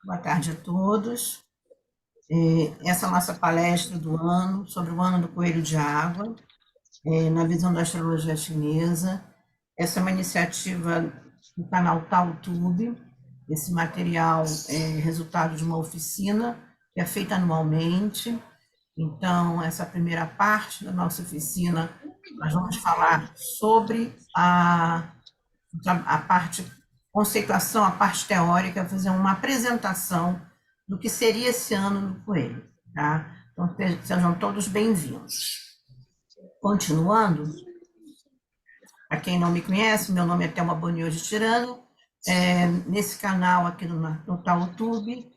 Boa tarde a todos. Essa é a nossa palestra do ano, sobre o ano do coelho de água, na visão da astrologia chinesa. Essa é uma iniciativa do canal TaoTube. Esse material é resultado de uma oficina que é feita anualmente. Então, essa primeira parte da nossa oficina, nós vamos falar sobre a parte conceituação, a parte teórica, fazer uma apresentação do que seria esse ano do coelho, tá? Então, sejam todos bem-vindos. Continuando, para quem não me conhece, meu nome é Thelma Bonioso de Tirano, nesse canal aqui no TaoTube,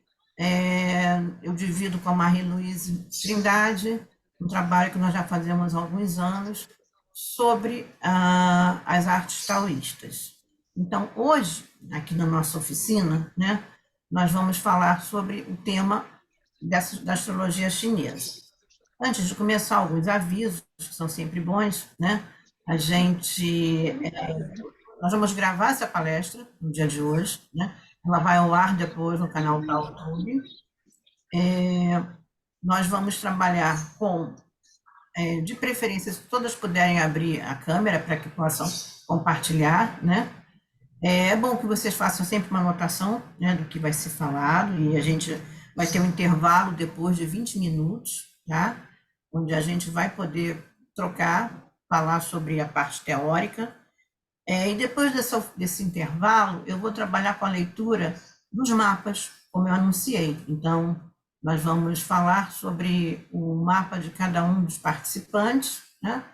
eu divido com a Marie-Louise Trindade, um trabalho que nós já fazemos há alguns anos, sobre as artes taoístas. Então, hoje, aqui na nossa oficina, né, nós vamos falar sobre o tema da astrologia chinesa. Antes de começar, alguns avisos, que são sempre bons, né? Nós vamos gravar essa palestra no dia de hoje, né? Ela vai ao ar depois no canal do YouTube. Nós vamos trabalhar com, de preferência, se todas puderem abrir a câmera para que possam compartilhar, né? É bom que vocês façam sempre uma anotação, né, do que vai ser falado, e a gente vai ter um intervalo depois de 20 minutos, tá? Onde a gente vai poder trocar, falar sobre a parte teórica. E depois desse intervalo, eu vou trabalhar com a leitura dos mapas, como eu anunciei. Então, nós vamos falar sobre o mapa de cada um dos participantes, né?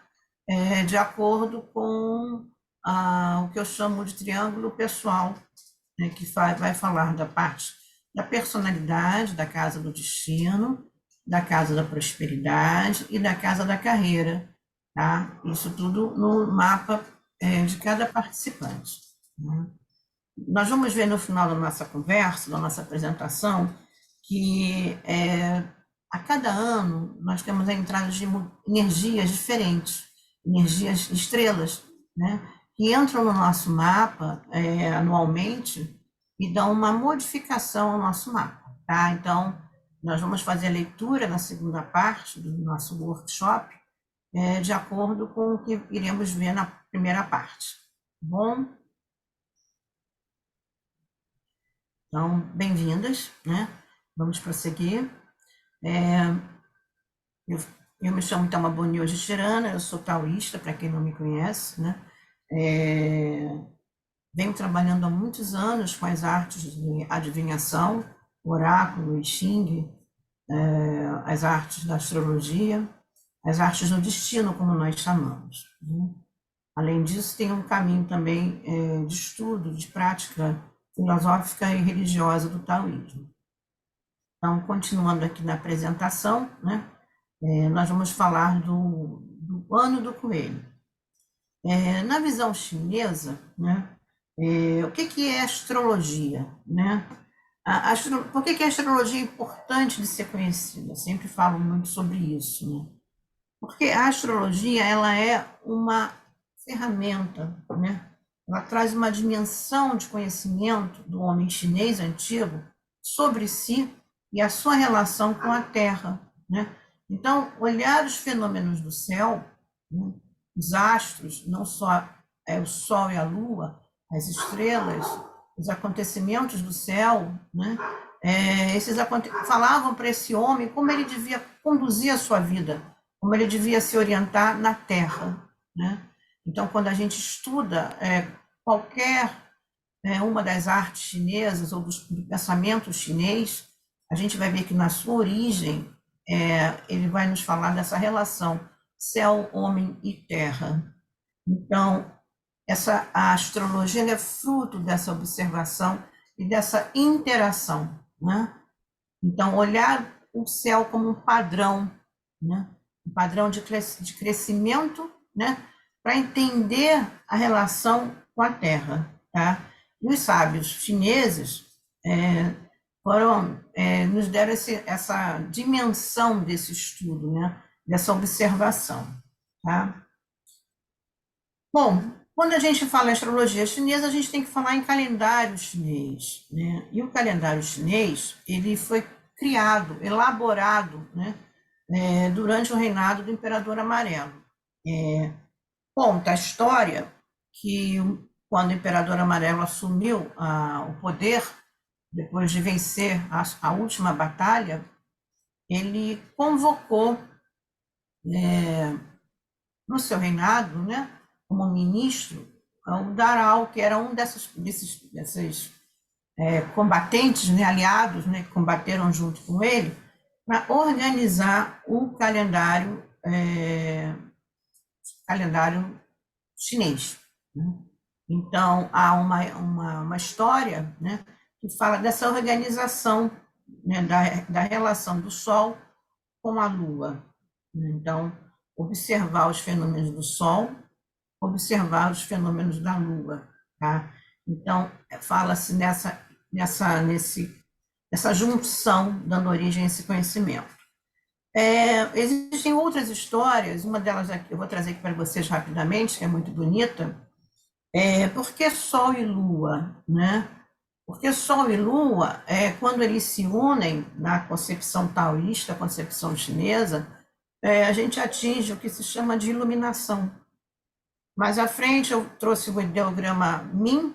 De acordo com o que eu chamo de triângulo pessoal, né, que vai falar da parte da personalidade, da casa do destino, da casa da prosperidade e da casa da carreira, tá? Isso tudo no mapa de cada participante, né? Nós vamos ver no final da nossa conversa, da nossa apresentação, que a cada ano nós temos a entrada de energias diferentes, energias estrelas, né, que entram no nosso mapa anualmente e dão uma modificação ao nosso mapa, tá? Então, nós vamos fazer a leitura na segunda parte do nosso workshop, de acordo com o que iremos ver na primeira parte, tá bom? Então, bem-vindas, né? Vamos prosseguir. Eu me chamo Thelma Bonioso de Tirana, eu sou taoísta, para quem não me conhece, né? Venho trabalhando há muitos anos com as artes de adivinhação, oráculo, I Ching, as artes da astrologia, as artes do destino, como nós chamamos, né? Além disso, tem um caminho também de estudo, de prática filosófica e religiosa do taoísmo. Então, continuando aqui na apresentação, né, nós vamos falar do ano do coelho. Na visão chinesa, né, o que é astrologia, né? Por que a astrologia é importante de ser conhecida? Eu sempre falo muito sobre isso, né? Porque a astrologia, ela é uma ferramenta, né? Ela traz uma dimensão de conhecimento do homem chinês antigo sobre si e a sua relação com a Terra, né? Então, olhar os fenômenos do céu, né, os astros, não só o Sol e a Lua, as estrelas, os acontecimentos do céu, né? Falavam para esse homem como ele devia conduzir a sua vida, como ele devia se orientar na Terra, né? Então, quando a gente estuda qualquer uma das artes chinesas ou do pensamento chinês, a gente vai ver que na sua origem ele vai nos falar dessa relação céu, homem e terra. Então, a astrologia é fruto dessa observação e dessa interação, né? Então, olhar o céu como um padrão, né? Um padrão de crescimento, né? Para entender a relação com a Terra, tá? E os sábios chineses nos deram essa dimensão desse estudo, né? Dessa observação, tá? Bom, Quando a gente fala em astrologia chinesa, a gente tem que falar em calendário chinês, né? E o calendário chinês, ele foi criado, elaborado, né, durante o reinado do Imperador Amarelo. Conta a história que quando o Imperador Amarelo assumiu o poder, depois de vencer a última batalha, ele convocou no seu reinado, né, como ministro, o Daral, que era um desses combatentes, né, aliados, né, que combateram junto com ele, para organizar o calendário chinês, né? Então, há uma história, né, que fala dessa organização, né, da relação do Sol com a Lua. Então, observar os fenômenos do Sol, observar os fenômenos da Lua. Tá? Então, fala-se nessa junção, dando origem a esse conhecimento. Existem outras histórias, uma delas aqui, eu vou trazer aqui para vocês rapidamente, que é muito bonita. Por que Sol e Lua? Né? Porque Sol e Lua, quando eles se unem na concepção taoísta, concepção chinesa, a gente atinge o que se chama de iluminação. Mais à frente eu trouxe o ideograma Min,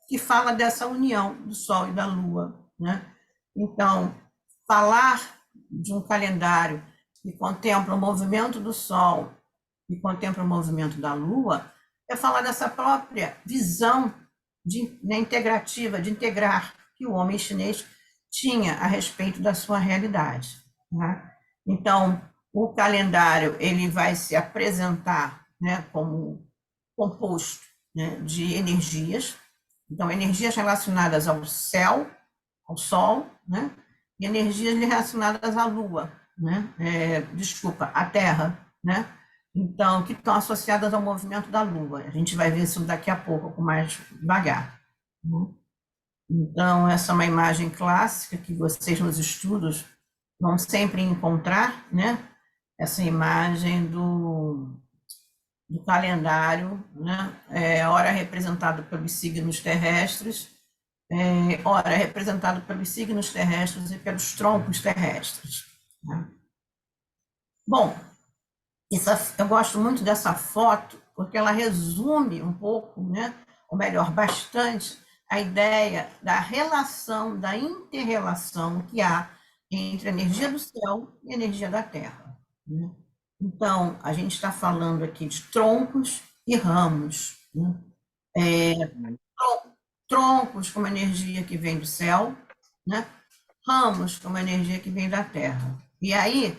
que fala dessa união do Sol e da Lua, né? Então, falar de um calendário que contempla o movimento do Sol e contempla o movimento da Lua é falar dessa própria visão integrativa, de integrar, que o homem chinês tinha a respeito da sua realidade. Né? Então, o calendário ele vai se apresentar, né, como composto, né, de energias. Então, energias relacionadas ao céu, ao Sol, né, e energias relacionadas à Lua, né, à Terra, né, então, que estão associadas ao movimento da Lua. A gente vai ver isso daqui a pouco, com mais devagar. Né? Então, essa é uma imagem clássica que vocês nos estudos vão sempre encontrar, né? Essa imagem do calendário, né? Ora representado pelos signos terrestres, ora representado pelos signos terrestres e pelos troncos terrestres. Né? Bom, eu gosto muito dessa foto, porque ela resume um pouco, né? Ou melhor, bastante, a ideia da relação, da inter-relação que há entre a energia do céu e a energia da Terra. Né? Então, a gente está falando aqui de troncos e ramos. Né? Troncos como energia que vem do céu, né? Ramos como energia que vem da Terra. E aí,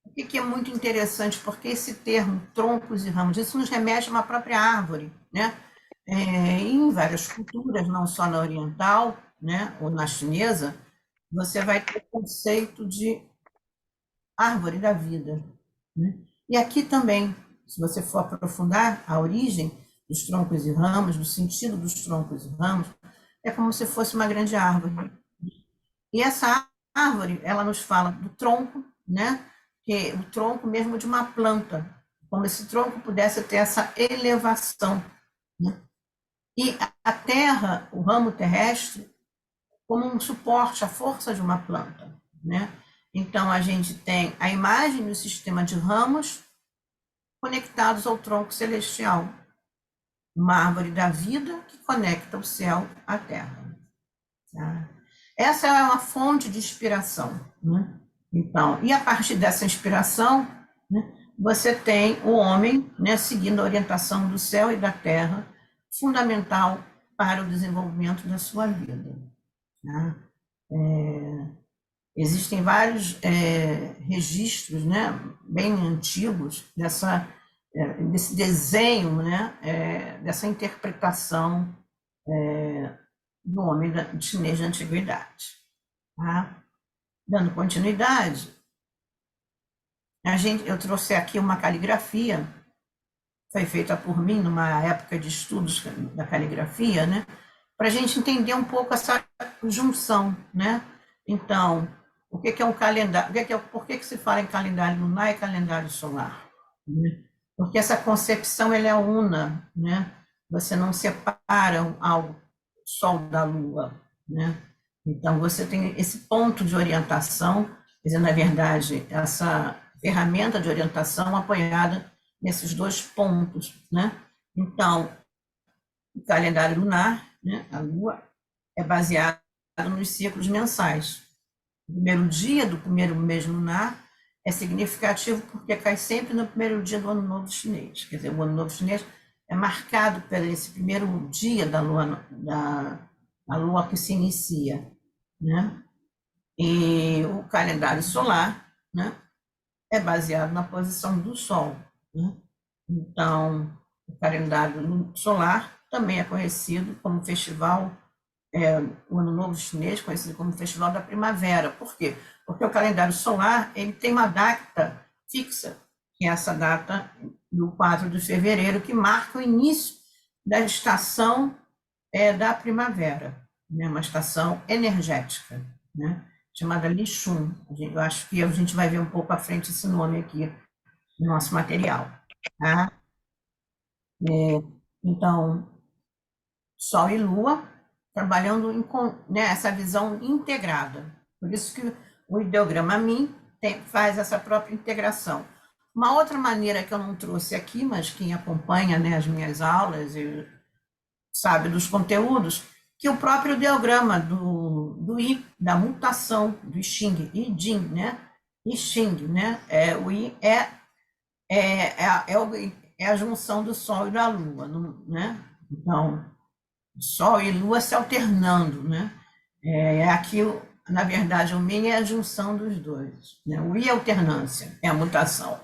o que é muito interessante, porque esse termo troncos e ramos, isso nos remete a uma própria árvore, né? Em várias culturas, não só na oriental, né, ou na chinesa, você vai ter o conceito de árvore da vida. Né? E aqui também, se você for aprofundar a origem dos troncos e ramos, do sentido dos troncos e ramos, é como se fosse uma grande árvore. E essa árvore, ela nos fala do tronco, né? Que é o tronco mesmo de uma planta, como esse tronco pudesse ter essa elevação. Né? E a terra, o ramo terrestre, como um suporte, a força de uma planta. Né? Então, a gente tem a imagem do sistema de ramos conectados ao tronco celestial, uma árvore da vida que conecta o céu à terra. Tá? Essa é uma fonte de inspiração. Né? Então, e a partir dessa inspiração, né, você tem o homem, né, seguindo a orientação do céu e da terra, fundamental para o desenvolvimento da sua vida. Tá? Existem vários registros, né, bem antigos desse desenho, né, dessa interpretação do homem chinês da antiguidade. Tá? Dando continuidade, eu trouxe aqui uma caligrafia, foi feita por mim numa época de estudos da caligrafia, né, para a gente entender um pouco essa junção, né? Então, o que é um calendário? Por que se fala em calendário lunar e calendário solar? Né? Porque essa concepção ela é una, né? você não separa algo, Sol da Lua, né? Então, você tem esse ponto de orientação, quer dizer, na verdade, essa ferramenta de orientação apoiada nesses dois pontos, né? Então, o calendário lunar, né, a Lua, é baseado nos ciclos mensais. O primeiro dia do primeiro mês lunar é significativo porque cai sempre no primeiro dia do Ano Novo Chinês. Quer dizer, o Ano Novo Chinês é marcado por esse primeiro dia da lua que se inicia, né? E o calendário solar, né, é baseado na posição do Sol, né? Então, o calendário solar também é conhecido como festival, o Ano Novo Chinês, conhecido como Festival da Primavera. Por quê? Porque o calendário solar ele tem uma data fixa, que é essa data do 4 de fevereiro, que marca o início da estação da primavera, né? Uma estação energética, né? Chamada Lixum. Eu acho que a gente vai ver um pouco à frente esse nome aqui no nosso material. Tá? Então, Sol e Lua trabalhando né, essa visão integrada. Por isso que o ideograma Min faz essa própria integração. Uma outra maneira que eu não trouxe aqui, mas quem acompanha, né, as minhas aulas e sabe dos conteúdos, que o próprio ideograma do I, da mutação, do I Ching, I Jing, né? I Ching, né? O I é a junção do Sol e da Lua, né? Então, Sol e Lua se alternando, né? Aqui, na verdade, o Min é a junção dos dois, né? O I é alternância, é a mutação.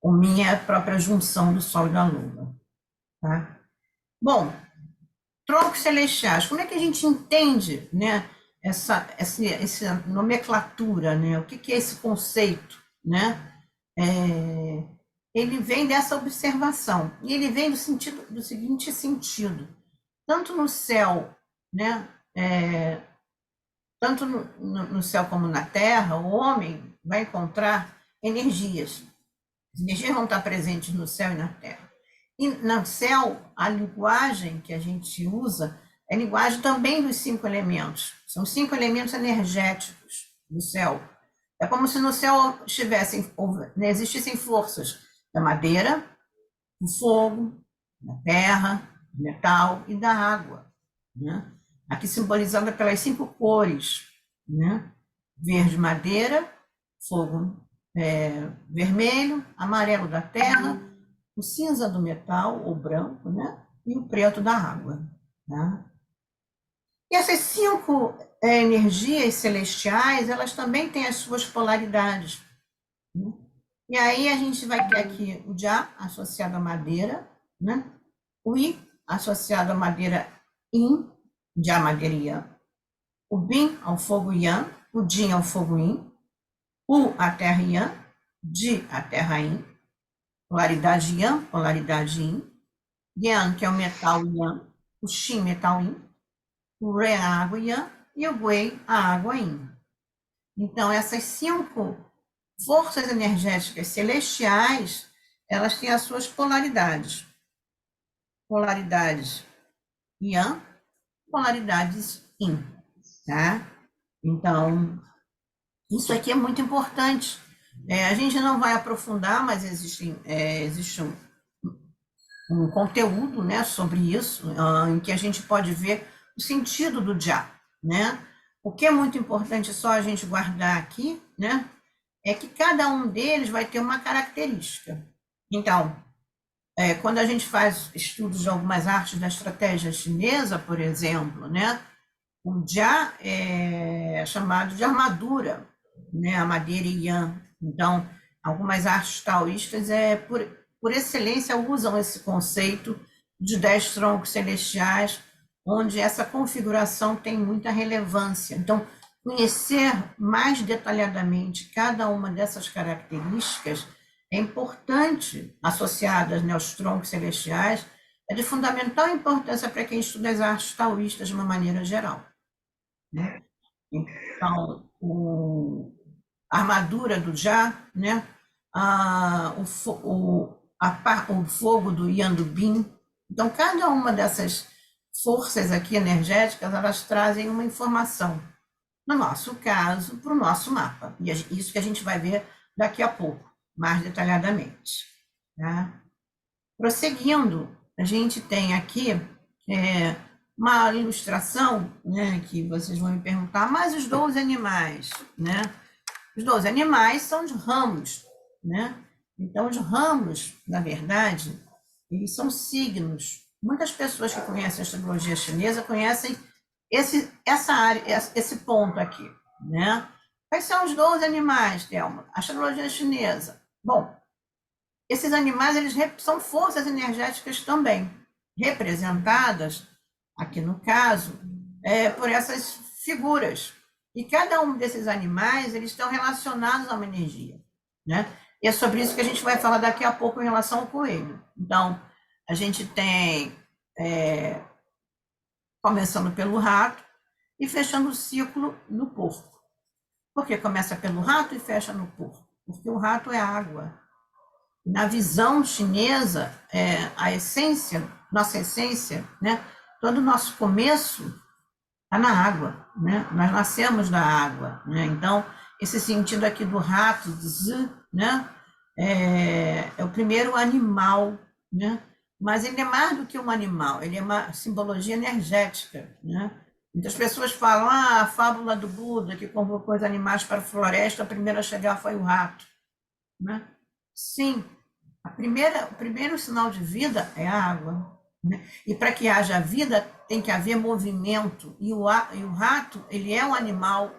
O Min é a própria junção do Sol e da Lua, tá? Bom, troncos celestiais, como é que a gente entende, né, essa nomenclatura, né? O que é esse conceito, né? Ele vem dessa observação, e ele vem do seguinte sentido, tanto no céu, né, tanto no céu como na terra, o homem vai encontrar energias. As energias vão estar presentes no céu e na terra. E no céu, a linguagem que a gente usa é a linguagem também dos 5 elementos. São 5 elementos energéticos do céu. É como se no céu existissem forças da madeira, do fogo, da terra, do metal e da água, né? Aqui simbolizada pelas 5 cores, né? Verde, madeira, fogo vermelho, amarelo da terra, o cinza do metal, ou branco, né? E o preto da água. Tá? E essas 5 energias celestiais, elas também têm as suas polaridades. Né? E aí a gente vai ter aqui o Já associado à madeira, né? O I associado à madeira Yin, Já, madeira e Yang. O Bin ao fogo Yang, o Jin ao fogo Yin, U a terra Yang, Di a terra Yin, polaridade Yang, polaridade Yin, Yang, que é o metal Yang, o Xin, metal Yin, o Re, a água Yang, e o Wei, a água Yin. Então, essas 5 forças energéticas celestiais, elas têm as suas polaridades. Polaridades Yang, polaridades Yin, tá? Então, isso aqui é muito importante. A gente não vai aprofundar, mas existe um conteúdo, né, sobre isso, em que a gente pode ver o sentido do Já, né? O que é muito importante só a gente guardar aqui, né, é que cada um deles vai ter uma característica. Então, quando a gente faz estudos de algumas artes da estratégia chinesa, por exemplo, né, o Já é chamado de armadura, né, a madeira Yan. Então, algumas artes taoístas, por excelência, usam esse conceito de 10 troncos celestiais, onde essa configuração tem muita relevância. Então, conhecer mais detalhadamente cada uma dessas características é importante, associadas, né, aos troncos celestiais, é de fundamental importância para quem estuda as artes taoístas de uma maneira geral. Né? Então, a armadura do Já, né? O fogo do Yan do Bin, Então, cada uma dessas forças aqui energéticas, elas trazem uma informação, no nosso caso, para o nosso mapa. E isso que a gente vai ver daqui a pouco, mais detalhadamente. Tá? Prosseguindo, a gente tem aqui uma ilustração, né, que vocês vão me perguntar, mas os 12 animais, né? Os 12 animais são os ramos, né? Então, os ramos, na verdade, eles são signos. Muitas pessoas que conhecem a astrologia chinesa conhecem essa área, esse ponto aqui, né? Quais são os 12 animais, Thelma? Astrologia chinesa. Bom, esses animais eles são forças energéticas também, representadas, aqui no caso, por essas figuras. E cada um desses animais eles estão relacionados a uma energia, né? E é sobre isso que a gente vai falar daqui a pouco em relação ao coelho. Então, a gente tem, começando pelo rato e fechando o ciclo no porco. Por que começa pelo rato e fecha no porco? Porque o rato é água. Na visão chinesa, a essência, nossa essência, né? Todo o nosso começo está na água, né? Nós nascemos da água, né? Então, esse sentido aqui do rato, zi, né? É o primeiro animal, né? Mas ele é mais do que um animal, ele é uma simbologia energética, né? Muitas pessoas falam, a fábula do Buda, que convocou os animais para a floresta, a primeira a chegar foi o rato, né? Sim, o primeiro sinal de vida é a água, né? E para que haja vida, tem que haver movimento. E o rato, ele é um animal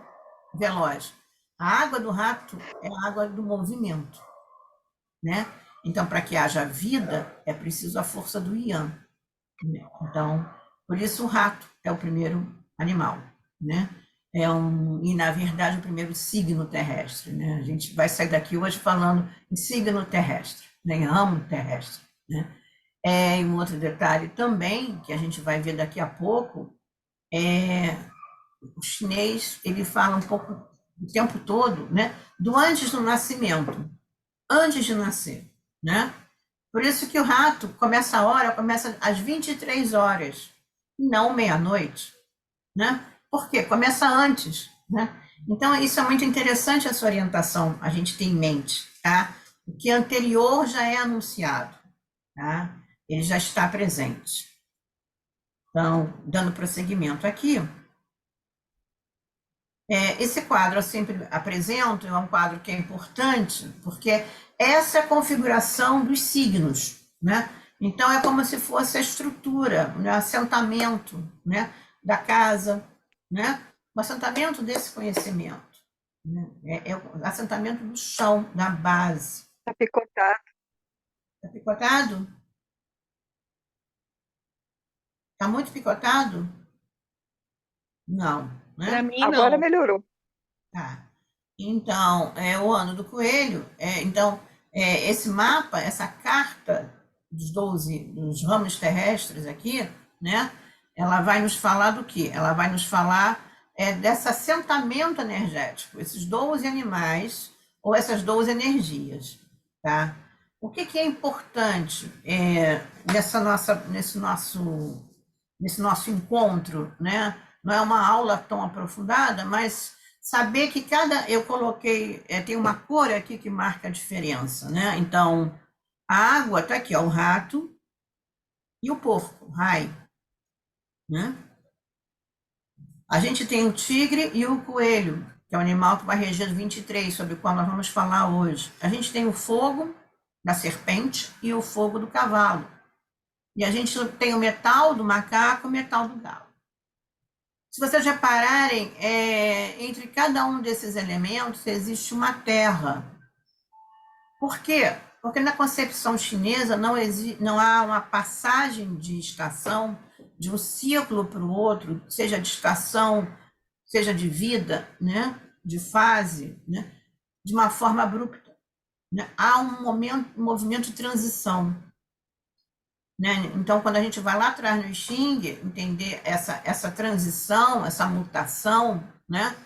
veloz. A água do rato é a água do movimento, né? Então, para que haja vida, é preciso a força do Yang, né? Então, por isso o rato é o primeiro animal, né? E, na verdade, o primeiro signo terrestre, né? A gente vai sair daqui hoje falando em signo terrestre, né? Em ramo terrestre, né? E um outro detalhe também, que a gente vai ver daqui a pouco, o chinês, ele fala um pouco o tempo todo, né? Do antes do nascimento, antes de nascer, né? Por isso que o rato começa a hora, começa às 23 horas, não meia-noite, né? Por quê? Começa antes, né? Então, isso é muito interessante, essa orientação, a gente tem em mente, tá? O que é anterior já é anunciado, tá? Ele já está presente. Então, dando prosseguimento aqui, esse quadro eu sempre apresento, é um quadro que é importante, porque essa é a configuração dos signos, né? Então, é como se fosse a estrutura, né? O assentamento, né? Da casa, né? O assentamento desse conhecimento, né? É o assentamento do chão, da base. Tá picotado. Está picotado? Está muito picotado? Não, Para né? mim, Agora não. melhorou. Tá. Então, é o ano do coelho. Então, esse mapa, essa carta dos 12, dos ramos terrestres aqui, né? Ela vai nos falar do quê? Ela vai nos falar desse assentamento energético, esses 12 animais ou essas 12 energias, tá? O que que é importante nesse nosso encontro, né? Não é uma aula tão aprofundada, mas saber que eu coloquei, tem uma cor aqui que marca a diferença, né? Então, a água está aqui, ó, o rato e o porco, o rai, né? A gente tem o tigre e o coelho, que é o animal que vai reger 23, sobre o qual nós vamos falar hoje. A gente tem o fogo da serpente e o fogo do cavalo. E a gente tem o metal do macaco e o metal do galo. Se vocês repararem, entre cada um desses elementos existe uma terra. Por quê? Porque na concepção chinesa não há uma passagem de estação, de um ciclo para o outro, seja de estação, seja de vida, né? De fase, né? De uma forma abrupta, né? Há um movimento de transição, né? Então, quando a gente vai lá atrás no I Ching, entender essa transição, essa mutação, né?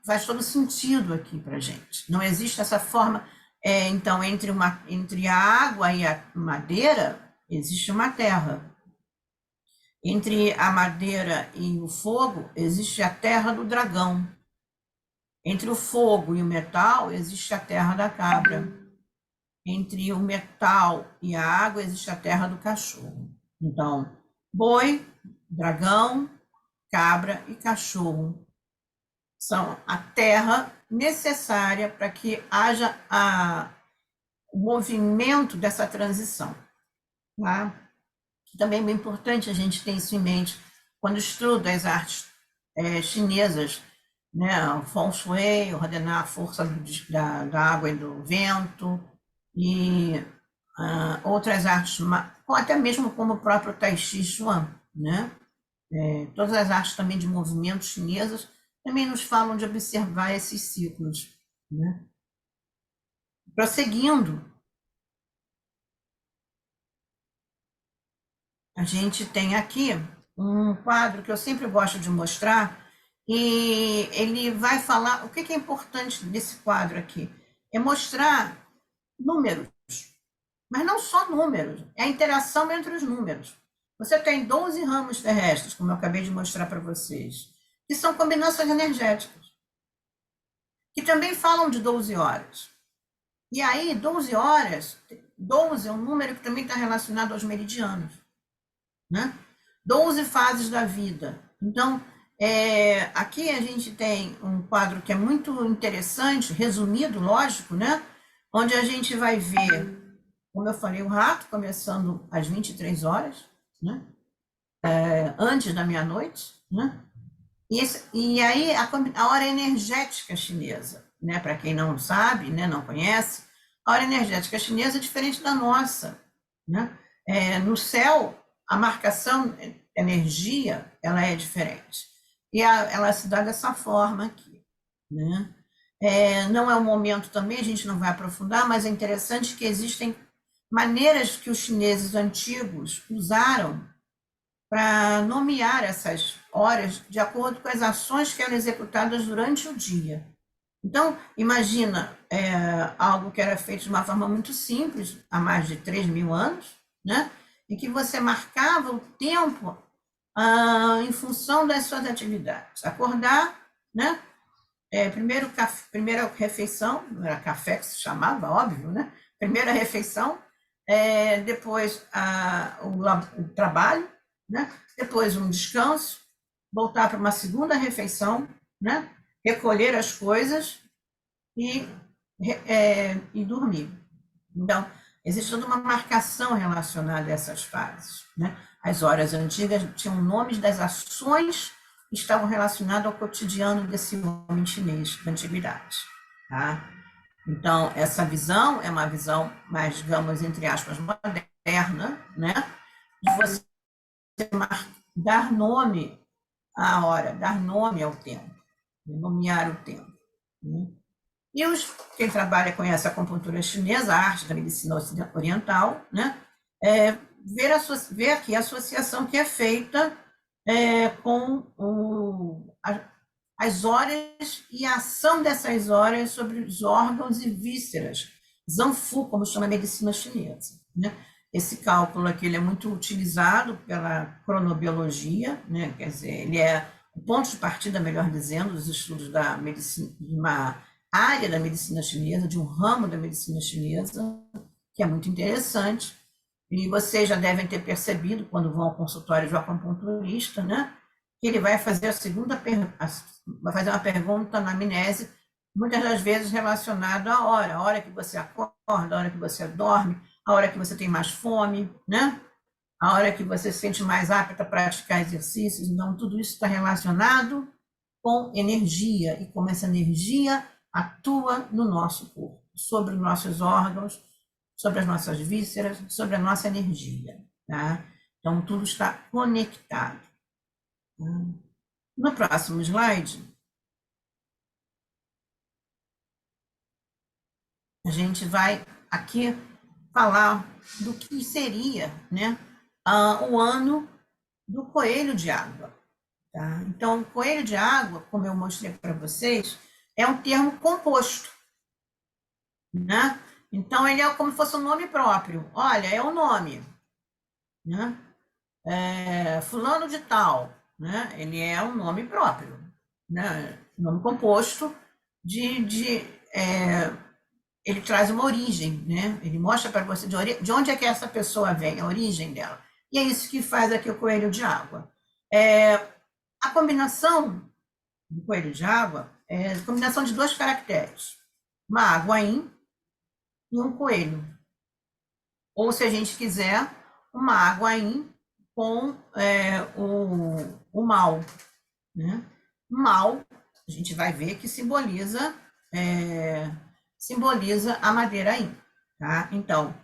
Faz todo sentido aqui para a gente. Não existe essa forma, então, entre a água e a madeira, existe uma terra. Entre a madeira e o fogo, existe a terra do dragão. Entre o fogo e o metal, existe a terra da cabra. Entre o metal e a água, existe a terra do cachorro. Então, boi, dragão, cabra e cachorro são a terra necessária para que haja o movimento dessa transição. Tá? Também é bem importante a gente ter isso em mente quando estuda as artes chinesas, né? O Feng Shui, ordenar a força da água e do vento, e outras artes, até mesmo como o próprio Tai Chi Chuan, né? Todas as artes também de movimento chinesas também nos falam de observar esses ciclos, né? Prosseguindo, a gente tem aqui um quadro que eu sempre gosto de mostrar, e ele vai falar o que é importante desse quadro aqui. É mostrar números, mas não só números, é a interação entre os números. Você tem 12 ramos terrestres, como eu acabei de mostrar para vocês, que são combinações energéticas, que também falam de 12 horas. E aí, 12 horas, 12 é um número que também está relacionado aos meridianos, né? 12 fases da vida. Então, aqui a gente tem um quadro que é muito interessante, resumido, lógico, né? Onde a gente vai ver, como eu falei, o rato começando às 23 horas, né? Antes da meia-noite, né? E aí a hora energética chinesa, né? Para quem não sabe, né? Não conhece, a hora energética chinesa é diferente da nossa, né? No céu, a marcação energia, ela é diferente. E ela se dá dessa forma aqui, né? Não é o momento também, a gente não vai aprofundar, mas é interessante que existem maneiras que os chineses antigos usaram para nomear essas horas de acordo com as ações que eram executadas durante o dia. Então, imagina algo que era feito de uma forma muito simples, há mais de 3.000 anos, né? E que você marcava o tempo em função das suas atividades. Acordar, né? Primeira refeição, não era café que se chamava, óbvio, né? Primeira refeição, depois o trabalho, né? Depois um descanso, voltar para uma segunda refeição, né? Recolher as coisas e dormir. Então, existe toda uma marcação relacionada a essas fases, né? As horas antigas tinham nomes das ações que estavam relacionadas ao cotidiano desse homem chinês da antiguidade, tá? Então, essa visão é uma visão mais, digamos, entre aspas, moderna, né? De você dar nome à hora, dar nome ao tempo, nomear o tempo, né? E quem trabalha com essa acupuntura chinesa, a arte da medicina oriental, né? Ver aqui a associação que é feita com as horas e a ação dessas horas sobre os órgãos e vísceras, Zanfu, como chama a medicina chinesa, né? Esse cálculo aqui ele é muito utilizado pela cronobiologia, né? Quer dizer, ele é o ponto de partida, melhor dizendo, dos estudos da medicina, de uma área da medicina chinesa, de um ramo da medicina chinesa, que é muito interessante. E vocês já devem ter percebido, quando vão ao consultório de um acupunturista, né? Que ele vai fazer vai fazer uma pergunta na anamnese, muitas das vezes relacionada à hora, a hora que você acorda, a hora que você dorme, a hora que você tem mais fome, né? A hora que você se sente mais apta a praticar exercícios. Então, tudo isso está relacionado com energia, e como essa energia atua no nosso corpo, sobre os nossos órgãos, sobre as nossas vísceras, sobre a nossa energia, tá? Então, tudo está conectado. No próximo slide, a gente vai aqui falar do que seria, né, o ano do coelho de água. Tá? Então, coelho de água, como eu mostrei para vocês, é um termo composto, né? Então, ele é como se fosse um nome próprio. Olha, é o nome. né? Fulano de tal, né? Ele é um nome próprio, né? Nome composto de ele traz uma origem, né? Ele mostra para você de onde é que essa pessoa vem, a origem dela. E é isso que faz aqui o coelho de água. A combinação do coelho de água é a combinação de dois caracteres, uma água in e um coelho. Ou, se a gente quiser, uma água in com o mal, né? Mal, a gente vai ver que simboliza a madeira in, tá? Então,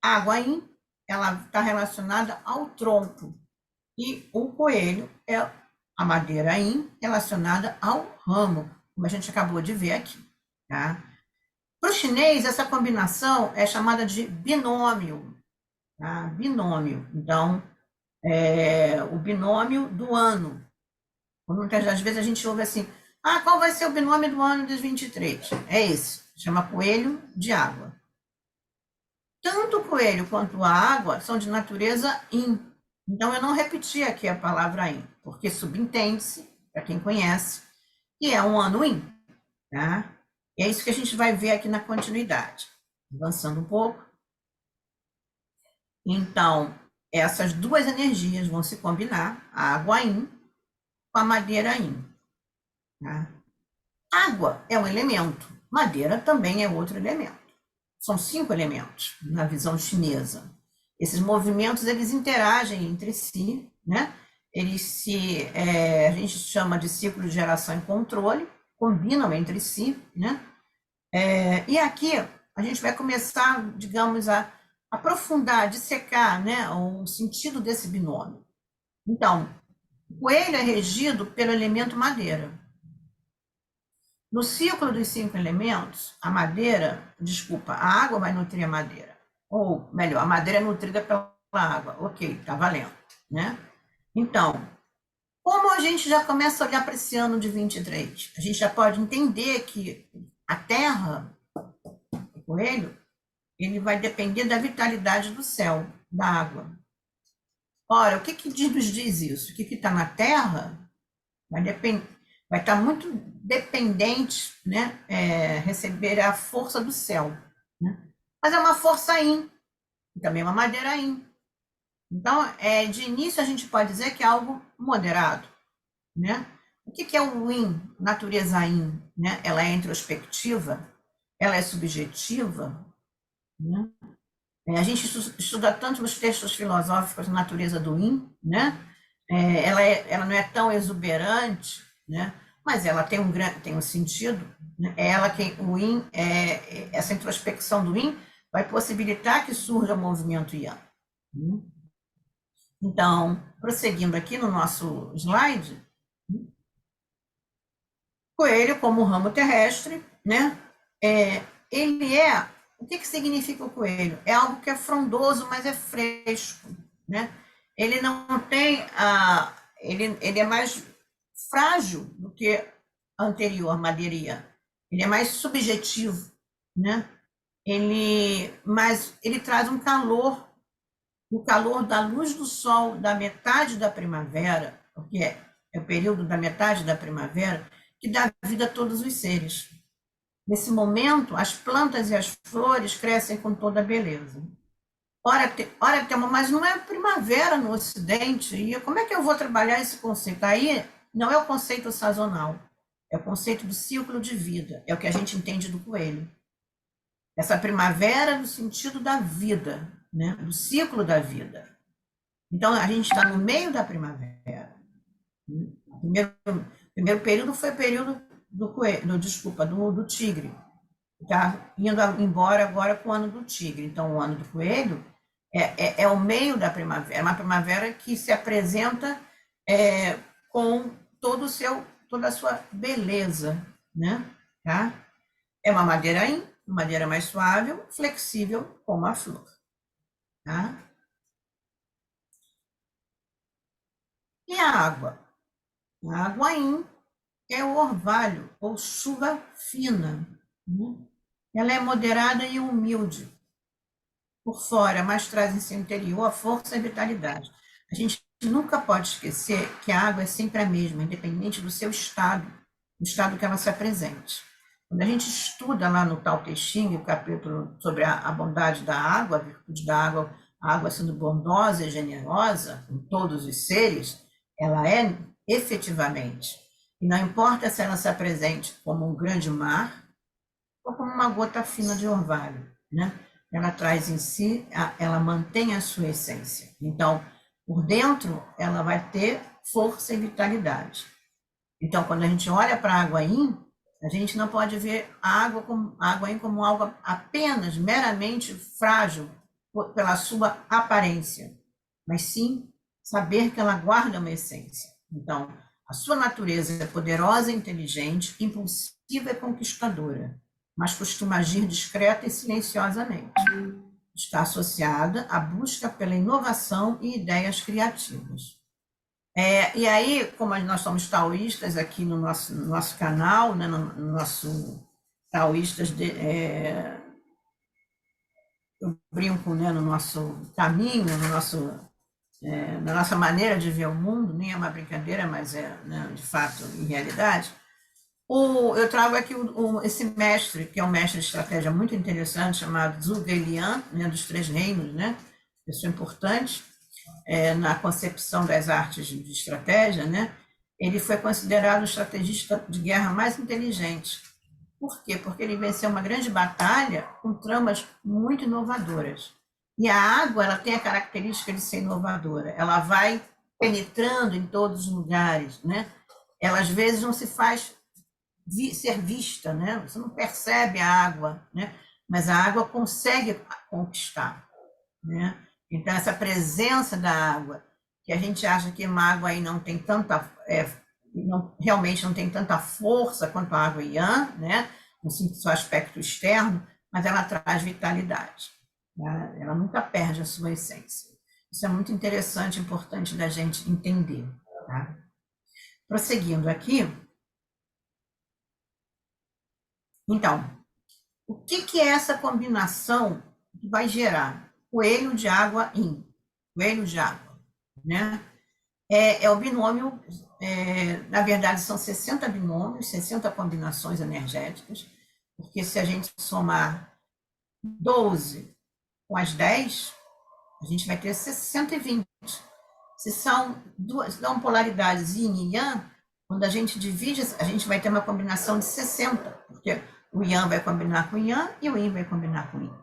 água in, ela está relacionada ao tronco, e o coelho é a madeira in relacionada ao ramo, como a gente acabou de ver aqui, tá? Para o chinês, essa combinação é chamada de binômio, tá? Binômio. Então, o binômio do ano. Muitas das vezes a gente ouve assim, qual vai ser o binômio do ano de 23? É esse, chama coelho de água. Tanto o coelho quanto a água são de natureza yin. Então, eu não repeti aqui a palavra yin, porque subentende-se, para quem conhece, que é um ano yin, tá? E é isso que a gente vai ver aqui na continuidade. Avançando um pouco. Então, essas duas energias vão se combinar, a água yin com a madeira yin. Tá? Água é um elemento, madeira também é outro elemento. São 5 elementos na visão chinesa. Esses movimentos, eles interagem entre si, né? A gente chama de ciclo de geração e controle, combinam entre si, né? E aqui a gente vai começar, digamos, a aprofundar, dissecar, né, o sentido desse binômio. Então, o coelho é regido pelo elemento madeira. No ciclo dos 5 elementos, a água vai nutrir a madeira. Ou, melhor, a madeira é nutrida pela água. Ok, tá valendo, né? Então, como a gente já começa a olhar para esse ano de 23, a gente já pode entender que a terra, o coelho, ele vai depender da vitalidade do céu, da água. Ora, o que nos diz isso? O que está na terra vai estar muito dependente, né, receber a força do céu, né? Mas é uma força yin, também uma madeira yin. Então, de início a gente pode dizer que é algo moderado, né? O que é o yin, natureza yin, né? Ela é introspectiva, ela é subjetiva, né? A gente estuda tanto nos textos filosóficos a natureza do yin, né? Ela não é tão exuberante, né? Mas ela tem um sentido, né? O yin, essa introspecção do yin vai possibilitar que surja o movimento yang. Né? Então, prosseguindo aqui no nosso slide, coelho como ramo terrestre, né? Ele o que significa o coelho? É algo que é frondoso, mas é fresco, né? Ele não tem ele é mais frágil do que a anterior, madeiria. Ele é mais subjetivo, né? Mas ele traz um calor, o calor da luz do sol da metade da primavera, porque é o período da metade da primavera, que dá vida a todos os seres. Nesse momento, as plantas e as flores crescem com toda a beleza. Ora, mas não é primavera no Ocidente, e como é que eu vou trabalhar esse conceito? Aí não é o conceito sazonal, é o conceito do ciclo de vida, é o que a gente entende do coelho. Essa primavera no sentido da vida, né? Do ciclo da vida. Então, a gente está no meio da primavera. O primeiro período foi o período do coelho, do tigre. Está indo embora agora com o ano do tigre. Então, o ano do coelho é o meio da primavera. É uma primavera que se apresenta com toda a sua beleza, né? Tá? É uma madeira mais suave, flexível, como a flor. Tá? E a água? A água é o orvalho, ou chuva fina. Né? Ela é moderada e humilde. por fora, mas traz em seu interior a força e a vitalidade. A gente nunca pode esquecer que a água é sempre a mesma, independente do seu estado, do estado que ela se apresente. Quando a gente estuda lá no Tao Te Ching, o capítulo sobre a bondade da água, a virtude da água, a água sendo bondosa e generosa com todos os seres, ela é efetivamente. E não importa se ela se apresente como um grande mar ou como uma gota fina de orvalho, né? Ela traz em si, ela mantém a sua essência. Então, por dentro, ela vai ter força e vitalidade. Então, quando a gente olha para a água yin, a gente não pode ver a água yin como algo apenas meramente frágil pela sua aparência, mas sim saber que ela guarda uma essência. Então, a sua natureza é poderosa, inteligente, impulsiva e conquistadora, mas costuma agir discreta e silenciosamente. Está associada à busca pela inovação e ideias criativas. E aí, como nós somos taoístas aqui no nosso canal, né, no nosso taoístas, eu brinco, né, no nosso caminho, na nossa maneira de ver o mundo, nem é uma brincadeira, mas é, né, de fato, em realidade. Eu trago aqui esse mestre, que é um mestre de estratégia muito interessante, chamado Zhuge Liang, né, dos Três Reinos, né, pessoa importante, na concepção das artes de estratégia, né, ele foi considerado o estrategista de guerra mais inteligente. Por quê? Porque ele venceu uma grande batalha com tramas muito inovadoras. E a água, ela tem a característica de ser inovadora. Ela vai penetrando em todos os lugares, né? Ela às vezes não se faz ser vista, né? Você não percebe a água, né? Mas a água consegue conquistar, né? Então essa presença da água, que a gente acha que uma água aí não tem tanta, realmente não tem tanta força quanto a água Yan, né? No seu aspecto externo, mas ela traz vitalidade, né? Ela nunca perde a sua essência. Isso é muito interessante, importante da gente entender, tá? Prosseguindo aqui, então, o que é essa combinação que vai gerar coelho de água in? Coelho de água, né? O binômio, na verdade, são 60 binômios, 60 combinações energéticas, porque se a gente somar 12 com as 10, a gente vai ter 620. Se são polaridades yin e yang, quando a gente divide, a gente vai ter uma combinação de 60, porque o yang vai combinar com o yang e o yin vai combinar com o yin.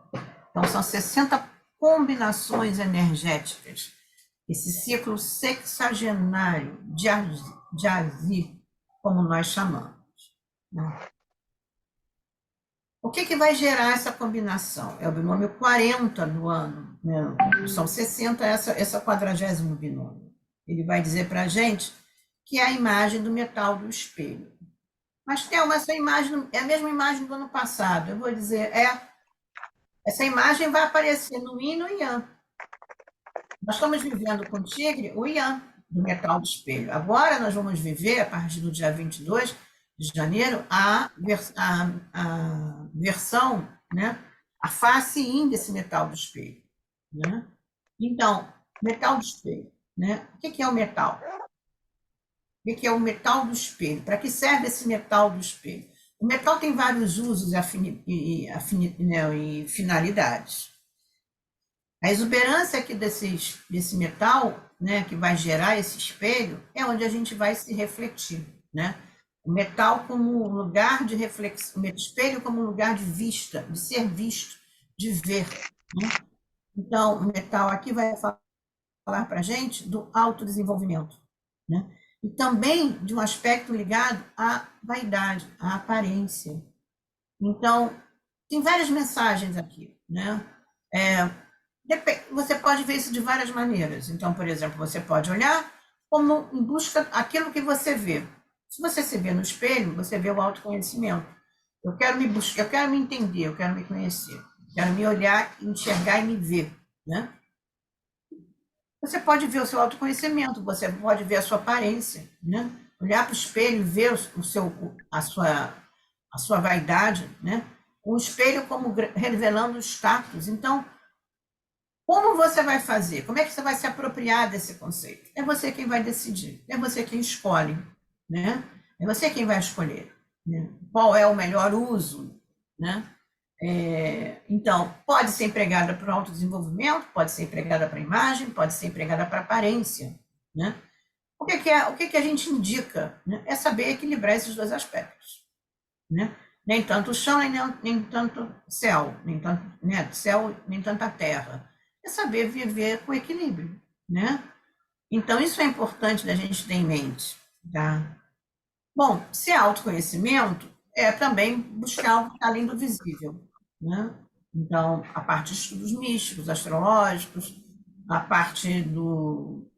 Então, são 60 combinações energéticas. Esse ciclo sexagenário de Azir, como nós chamamos, né? O que vai gerar essa combinação? É o binômio 40 do ano, né? São 60, essa 40º binômio. Ele vai dizer para a gente que é a imagem do metal do espelho. Mas, Thelma, essa imagem é a mesma imagem do ano passado. Eu vou dizer, essa imagem vai aparecer no Yin e no Yang. Nós estamos vivendo com o tigre o Yang, do metal do espelho. Agora nós vamos viver, a partir do dia 22 de janeiro, a versão, né, a face Yin desse metal do espelho, né? Então, metal do espelho, né? O que é o metal? O que é o metal do espelho? Para que serve esse metal do espelho? O metal tem vários usos e finalidades. A exuberância aqui desse metal, né, que vai gerar esse espelho, é onde a gente vai se refletir, né? O metal como lugar de reflexão, o espelho como lugar de vista, de ser visto, de ver, né? Então, o metal aqui vai falar para a gente do autodesenvolvimento, né? E também de um aspecto ligado à vaidade, à aparência. Então, tem várias mensagens aqui, né? Você pode ver isso de várias maneiras. Então, por exemplo, você pode olhar como em busca aquilo que você vê. Se você se vê no espelho, você vê o autoconhecimento. Eu quero me entender, eu quero me conhecer, quero me olhar, enxergar e me ver, né? Você pode ver o seu autoconhecimento, você pode ver a sua aparência, né? Olhar para o espelho e ver a sua vaidade, né? O espelho como revelando o status. Então, Como você vai fazer? Como é que você vai se apropriar desse conceito? É você quem vai decidir, é você quem escolhe, né? É você quem vai escolher, né? Qual é o melhor uso, né? Então, pode ser empregada para o autodesenvolvimento, pode ser empregada para a imagem, pode ser empregada para a aparência, né? O que a gente indica, né? É saber equilibrar esses dois aspectos, né? Nem tanto o chão, nem tanto céu, nem tanto, né, céu, nem tanta terra. É saber viver com equilíbrio, né? Então, isso é importante da gente ter em mente, tá? Bom, se é autoconhecimento, é também buscar algo que está além do visível, né? Então, a parte de estudos místicos, astrológicos, a parte do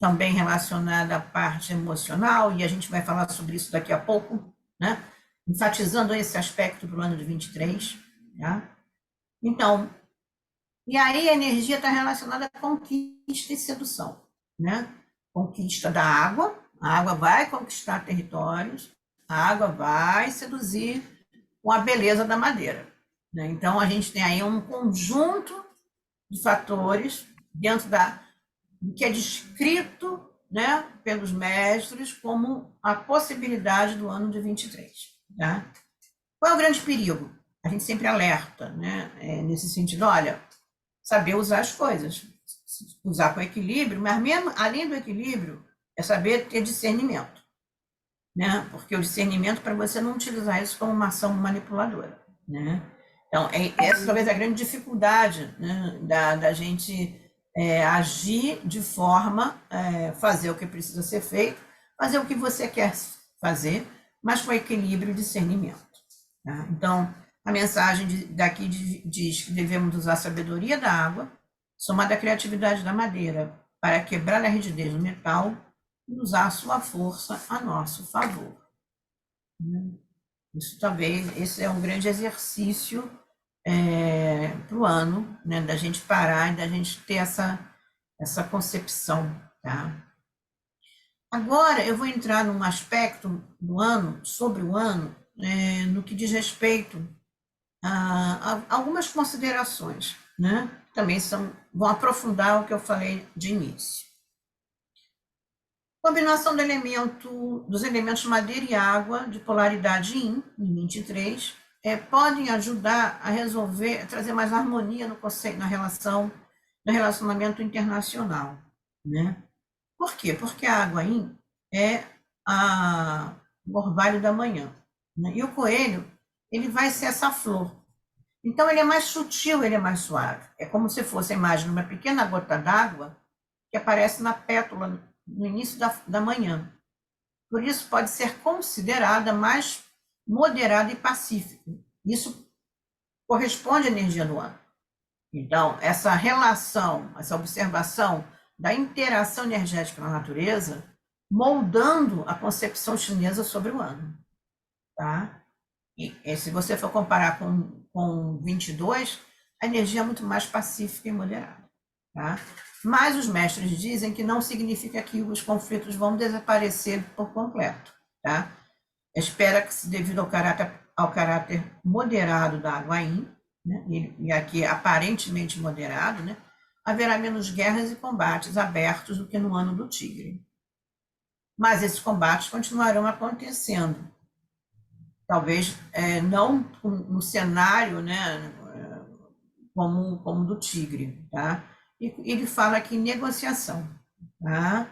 também relacionada à parte emocional, e a gente vai falar sobre isso daqui a pouco, né? Enfatizando esse aspecto para o ano de 23. Tá? Então, e aí a energia está relacionada à conquista e sedução. Né? Conquista da água, a água vai conquistar territórios, a água vai seduzir com a beleza da madeira. Né? Então, a gente tem aí um conjunto de fatores dentro do que é descrito, né, pelos mestres como a possibilidade do ano de 23. Tá? Qual é o grande perigo? A gente sempre alerta, né, nesse sentido, olha, saber usar as coisas, usar com equilíbrio, mas mesmo além do equilíbrio, é saber ter discernimento, né? Porque o discernimento para você não utilizar isso como uma ação manipuladora, né? Então, essa talvez é a grande dificuldade, né, da gente agir de forma, fazer o que precisa ser feito, fazer o que você quer fazer, mas com equilíbrio e discernimento. Tá? Então, a mensagem daqui diz que devemos usar a sabedoria da água, somada à criatividade da madeira, para quebrar a rigidez do metal e usar a sua força a nosso favor. Isso talvez, esse é um grande exercício para o ano, né, da gente parar e da gente ter essa concepção. Tá? Agora, eu vou entrar num aspecto do ano, sobre o ano, no que diz respeito a algumas considerações, né? Também vão aprofundar o que eu falei de início. Combinação dos elementos madeira e água, de polaridade Yin, em 23, podem ajudar a resolver, a trazer mais harmonia no conceito, no relacionamento internacional. Né? Por quê? Porque a água Yin é o orvalho da manhã. Né? E o coelho, ele vai ser essa flor. Então, ele é mais sutil, ele é mais suave. É como se fosse a imagem de uma pequena gota d'água que aparece na pétala no início da manhã. Por isso, pode ser considerada mais moderada e pacífica. Isso corresponde à energia do ano. Então, essa relação, essa observação da interação energética na natureza, moldando a concepção chinesa sobre o ano. Tá? E se você for comparar com 22, a energia é muito mais pacífica e moderada. Tá? Mas os mestres dizem que não significa que os conflitos vão desaparecer por completo. Tá? Espera-se, devido ao caráter moderado da água Yin, né? E aqui aparentemente moderado, né? Haverá menos guerras e combates abertos do que no ano do tigre. Mas esses combates continuarão acontecendo. Talvez não no cenário, né, como do tigre, tá? E ele fala aqui em negociação, tá?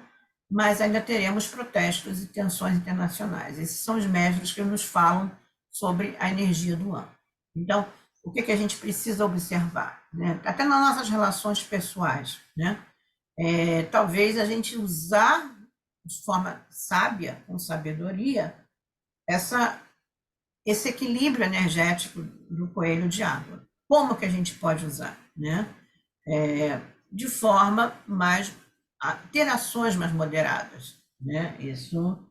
Mas ainda teremos protestos e tensões internacionais. Esses são os mestres que nos falam sobre a energia do ano. Então, o que a gente precisa observar? Né? Até nas nossas relações pessoais, né? Talvez a gente usar de forma sábia, com sabedoria, esse equilíbrio energético do coelho de água. Como que a gente pode usar? Né? De forma mais ter ações mais moderadas. Né? Isso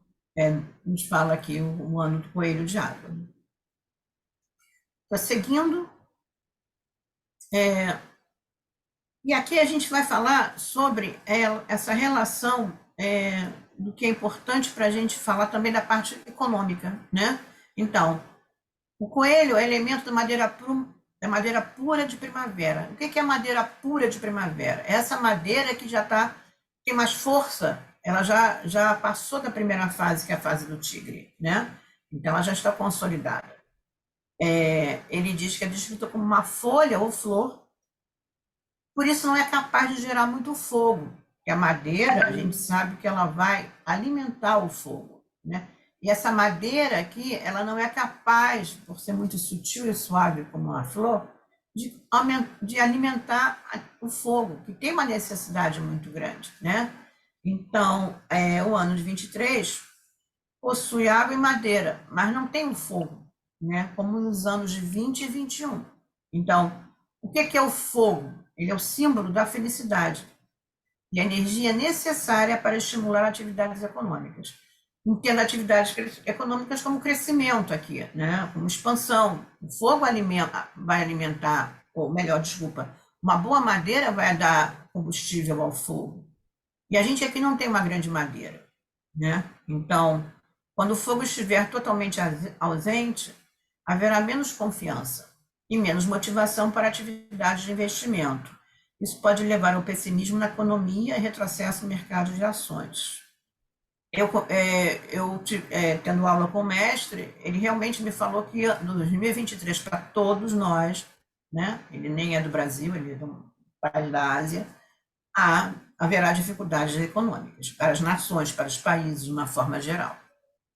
nos fala aqui o ano do coelho de água. Está seguindo. E aqui a gente vai falar sobre essa relação do que é importante para a gente falar também da parte econômica. Né? Então, o coelho é elemento da madeira É madeira pura de primavera. O que é madeira pura de primavera? Essa madeira que já tem mais força, ela já passou da primeira fase, que é a fase do tigre, né? Então ela já está consolidada. Ele diz que é descrita como uma folha ou flor, por isso não é capaz de gerar muito fogo. Porque a madeira, a gente sabe que ela vai alimentar o fogo, né? E essa madeira aqui, ela não é capaz, por ser muito sutil e suave como a flor, de alimentar o fogo, que tem uma necessidade muito grande, né? Então, o ano de 23 possui água e madeira, mas não tem o fogo, né? Como nos anos de 20 e 21. Então, o que é o fogo? Ele é o símbolo da felicidade e a energia necessária para estimular atividades econômicas. Entendo atividades econômicas como crescimento aqui, né? Como expansão. O fogo vai alimentar, ou melhor, desculpa, uma boa madeira vai dar combustível ao fogo. E a gente aqui não tem uma grande madeira, né? Então, quando o fogo estiver totalmente ausente, haverá menos confiança e menos motivação para atividades de investimento. Isso pode levar ao pessimismo na economia e retrocesso no mercado de ações. Tendo aula com o mestre, ele realmente me falou que no 2023, para todos nós, né, ele nem é do Brasil, ele é de um país da Ásia, haverá dificuldades econômicas para as nações, para os países, de uma forma geral.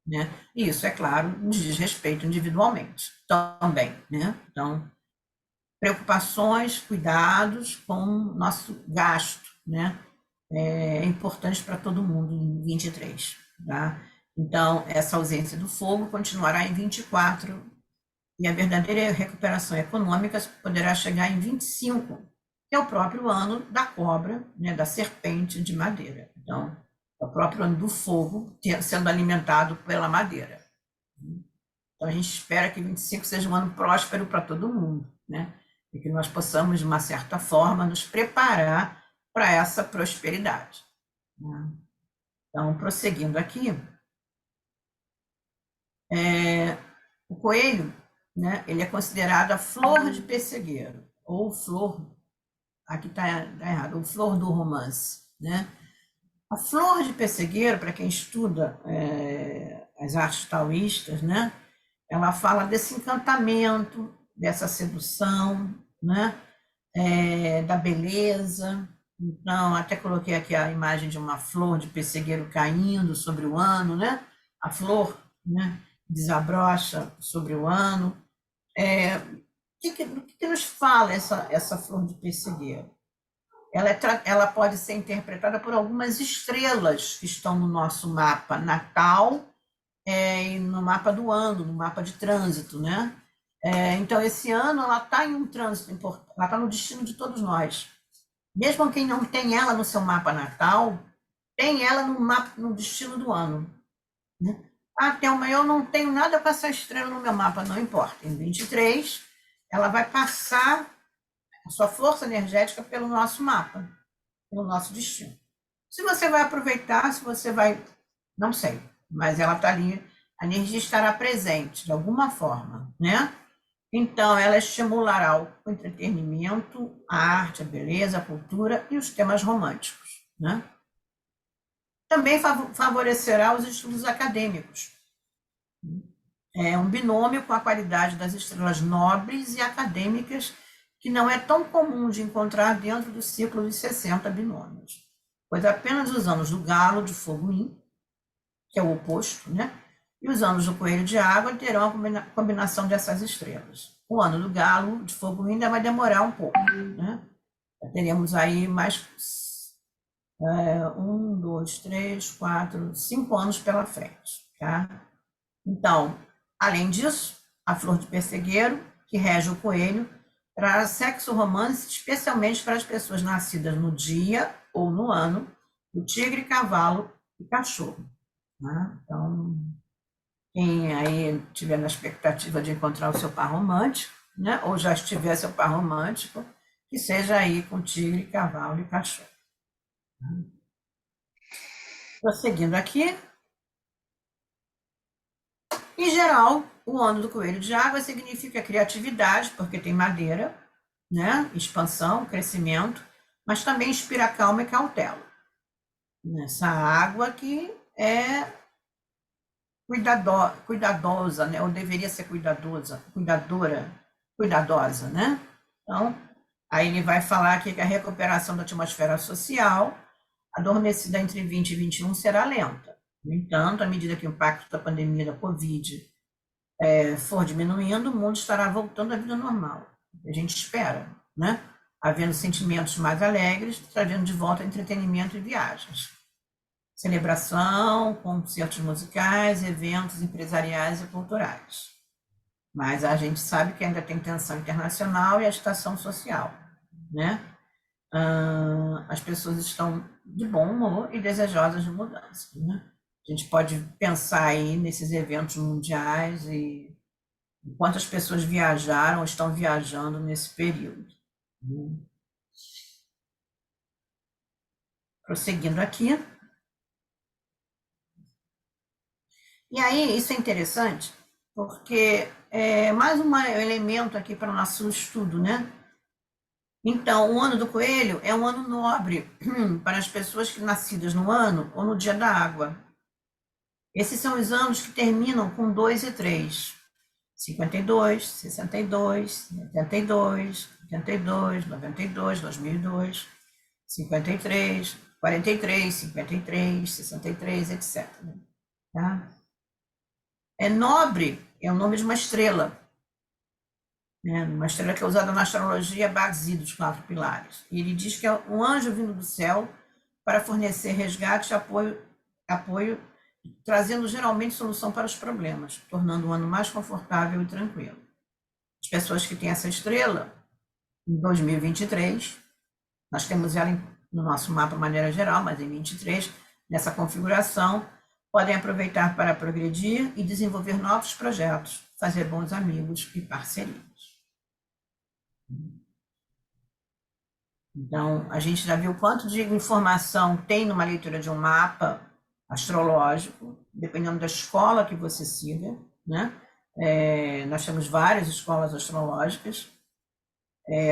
Né? E isso, é claro, nos diz respeito individualmente também. Né? Então, preocupações, cuidados com o nosso gasto, né? É importante para todo mundo em 23. Tá? Então, essa ausência do fogo continuará em 24 e a verdadeira recuperação econômica poderá chegar em 25, que é o próprio ano da cobra, né, da serpente de madeira. Então, é o próprio ano do fogo sendo alimentado pela madeira. Então, a gente espera que 25 seja um ano próspero para todo mundo, né? E que nós possamos, de uma certa forma, nos preparar para essa prosperidade. Né? Então, prosseguindo aqui, o coelho, né, ele é considerado a flor de pessegueiro, ou flor, aqui está errado, ou flor do romance. Né? A flor de pessegueiro, para quem estuda as artes taoístas, né, ela fala desse encantamento, dessa sedução, né, da beleza. Então, até coloquei aqui a imagem de uma flor de pessegueiro caindo sobre o ano, né? A flor, né, desabrocha sobre o ano. O que nos fala essa flor de pessegueiro? Ela pode ser interpretada por algumas estrelas que estão no nosso mapa natal e no mapa do ano, no mapa de trânsito, né? Então, esse ano ela está em um trânsito importante, ela está no destino de todos nós. Mesmo quem não tem ela no seu mapa natal, tem ela no destino do ano. Né? Thelma, eu não tenho nada com essa estrela no meu mapa, não importa. Em 23, ela vai passar a sua força energética pelo nosso mapa, pelo nosso destino. Se você vai aproveitar, se você vai, não sei, mas ela está ali, a energia estará presente de alguma forma, né? Então, ela estimulará o entretenimento, a arte, a beleza, a cultura e os temas românticos, né? Também favorecerá os estudos acadêmicos. É um binômio com a qualidade das estrelas nobres e acadêmicas que não é tão comum de encontrar dentro do ciclo dos 60 binômios, pois apenas os anos do galo de fogo yin, que é o oposto, né? E os anos do coelho de água terão a combinação dessas estrelas. O ano do galo de fogo ainda vai demorar um pouco, né? Teremos aí mais 1, 2, 3, 4, 5 anos pela frente, tá? Então, além disso, a flor de pessegueiro, que rege o coelho, traz sexo romance, especialmente para as pessoas nascidas no dia ou no ano do tigre, cavalo e cachorro. Né? Então, quem aí tiver na expectativa de encontrar o seu par romântico, né? Ou já estiver seu par romântico, que seja aí com tigre, cavalo e cachorro. Prosseguindo aqui, em geral, o ano do coelho de água significa criatividade, porque tem madeira, né? Expansão, crescimento, mas também inspira calma e cautela. Essa água que é cuidadosa, né? Ou deveria ser cuidadosa, né? Então, aí ele vai falar aqui que a recuperação da atmosfera social, adormecida entre 20 e 21, será lenta. No entanto, à medida que o impacto da pandemia da Covid for diminuindo, o mundo estará voltando à vida normal. A gente espera, né? Havendo sentimentos mais alegres, trazendo de volta entretenimento e viagens. Celebração, concertos musicais, eventos empresariais e culturais. Mas a gente sabe que ainda tem tensão internacional e agitação social, né? As pessoas estão de bom humor e desejosas de mudança, né? A gente pode pensar aí nesses eventos mundiais e quantas pessoas viajaram ou estão viajando nesse período. Prosseguindo aqui. E aí, isso é interessante, porque é mais um elemento aqui para o nosso estudo, né? Então, o ano do coelho é um ano nobre para as pessoas que nascidas no ano ou no dia da água. Esses são os anos que terminam com 2 e 3. 52, 62, 72, 82, 92, 2002, 53, 43, 53, 63, etc. Tá? É nobre, é o nome de uma estrela, né? Uma estrela que é usada na astrologia Bagzi, dos 4 pilares. E ele diz que é um anjo vindo do céu para fornecer resgate e apoio, trazendo geralmente solução para os problemas, tornando o ano mais confortável e tranquilo. As pessoas que têm essa estrela, em 2023, nós temos ela no nosso mapa de maneira geral, mas em 23, nessa configuração, podem aproveitar para progredir e desenvolver novos projetos, fazer bons amigos e parcerias. Então, a gente já viu quanto de informação tem numa leitura de um mapa astrológico, dependendo da escola que você siga, né? Nós temos várias escolas astrológicas.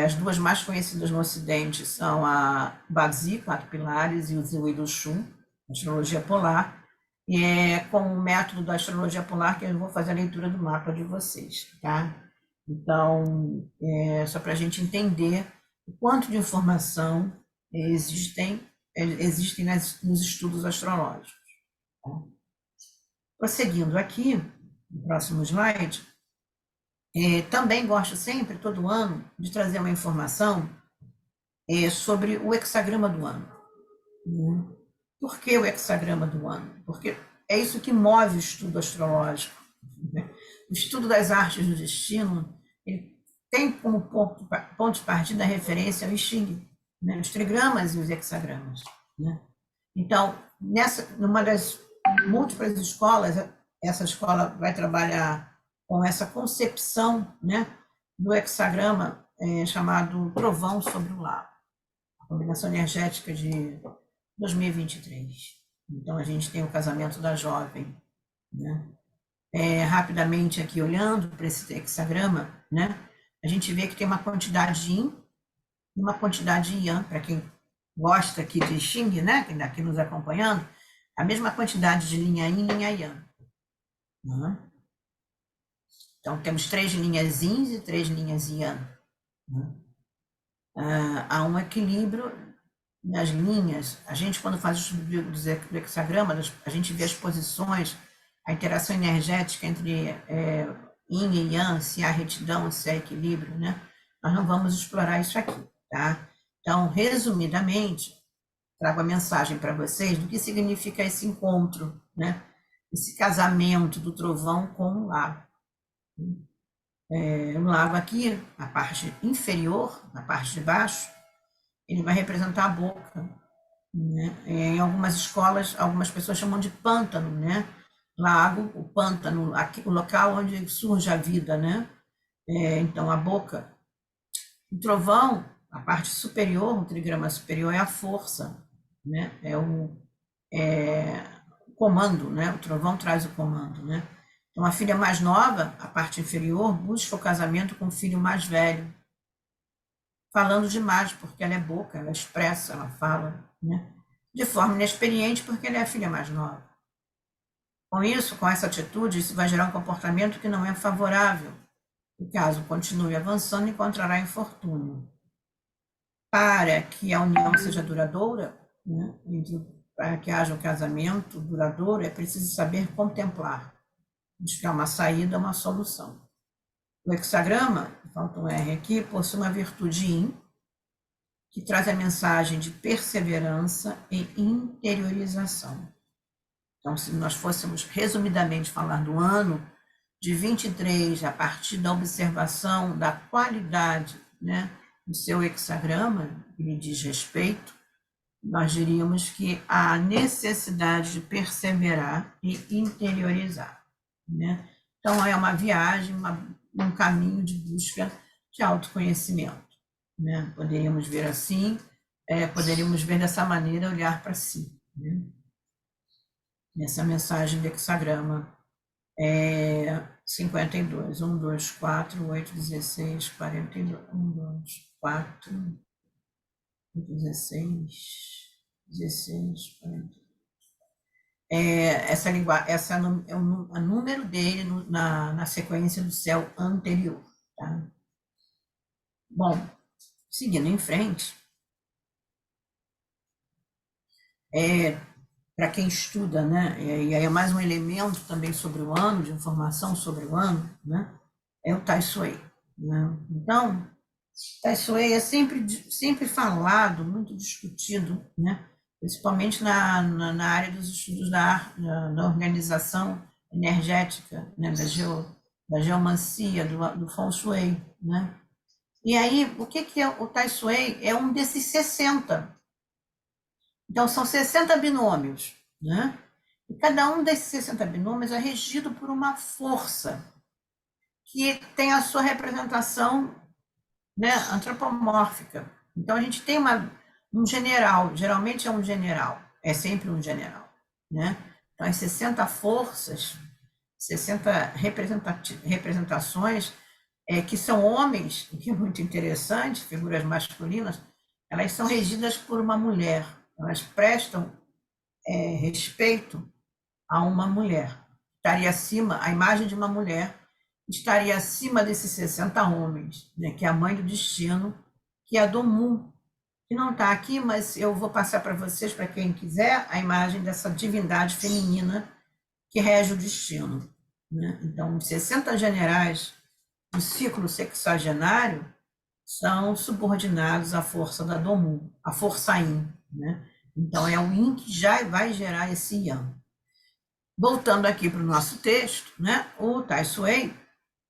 As duas mais conhecidas no Ocidente são a Bagzi, 4 pilares, e o Zhui do Xun, astrologia polar. E é com o método da astrologia polar que eu vou fazer a leitura do mapa de vocês, tá? Então, só para a gente entender o quanto de informação existem nos estudos astrológicos. Tá? Prosseguindo aqui, no próximo slide, também gosto sempre, todo ano, de trazer uma informação sobre o hexagrama do ano. Por que o hexagrama do ano? Porque é isso que move o estudo astrológico. O estudo das artes do destino, ele tem como ponto de partida a referência ao I Ching, né? Os trigramas e os hexagramas. Né? Então, numa das múltiplas escolas, essa escola vai trabalhar com essa concepção, né, do hexagrama chamado Trovão sobre o Lago, a combinação energética de 2023. Então, a gente tem o casamento da jovem, né? Rapidamente aqui, olhando para esse hexagrama, né, a gente vê que tem uma quantidade de Yin e uma quantidade de Yang, para quem gosta aqui de Xing, né, quem está aqui nos acompanhando, a mesma quantidade de linha Yin e linha Yang. Né? Então, temos 3 linhas Yin e 3 linhas Yang. Né? Há um equilíbrio nas linhas. A gente, quando faz o estudo do hexagrama, a gente vê as posições, a interação energética entre Yin e Yang, se há retidão, se há equilíbrio, né? Nós não vamos explorar isso aqui, tá? Então, resumidamente, trago a mensagem para vocês do que significa esse encontro, né? Esse casamento do trovão com o lago. O lago aqui, a parte inferior, na parte de baixo, ele vai representar a boca. Né? Em algumas escolas, algumas pessoas chamam de pântano, né? Lago, o pântano, aqui, o local onde surge a vida, né? Então, a boca. O trovão, a parte superior, o trigrama superior é a força, né? É o comando, né? O trovão traz o comando, né? Então, a filha mais nova, a parte inferior, busca o casamento com o filho mais velho, falando demais, porque ela é boca, ela expressa, ela fala, né? De forma inexperiente, porque ela é a filha mais nova. Com isso, com essa atitude, isso vai gerar um comportamento que não é favorável. E caso continue avançando, encontrará infortúnio. Para que a união seja duradoura, né, para que haja um casamento duradouro, é preciso saber contemplar, buscar uma saída, uma solução. O hexagrama, falta um R aqui, possui uma virtude yin, que traz a mensagem de perseverança e interiorização. Então, se nós fôssemos resumidamente falar do ano de 23, a partir da observação da qualidade, né, do seu hexagrama, que lhe diz respeito, nós diríamos que há necessidade de perseverar e interiorizar, né? Então, é uma viagem, um caminho de busca de autoconhecimento, né? Poderíamos ver assim, poderíamos ver dessa maneira, olhar para si, né? Nessa mensagem do hexagrama 52, 1, 2, 4, 8, 16, 42, 1, 2, 4, 16, 16, 42. Essa é o número dele na sequência do céu anterior. Tá? Bom, seguindo em frente, para quem estuda, né, e aí é mais um elemento também sobre o ano, de informação sobre o ano, né, é o Tai Sui. Né? Então, Tai Sui é sempre falado, muito discutido, né, principalmente na área dos estudos da organização energética, né, da geomancia, do Feng Shui. Né? E aí, o que é o Tai Sui? É um desses 60. Então, são 60 binômios, né? E cada um desses 60 binômios é regido por uma força que tem a sua representação, né, antropomórfica. Então, a gente tem um general, geralmente é um general, é sempre um general, né? Então, as 60 forças, 60 representações, que são homens, o que é muito interessante, figuras masculinas, elas são regidas por uma mulher, elas prestam respeito a uma mulher. Estaria acima, a imagem de uma mulher estaria acima desses 60 homens, né, que é a mãe do destino, que é a Domu, que não está aqui, mas eu vou passar para vocês, para quem quiser, a imagem dessa divindade feminina que rege o destino. Né? Então, os 60 generais do ciclo sexagenário são subordinados à força da Domu, a força Yin. Né? Então, é o Yin que já vai gerar esse Yang. Voltando aqui para o nosso texto, né? O Tai Sui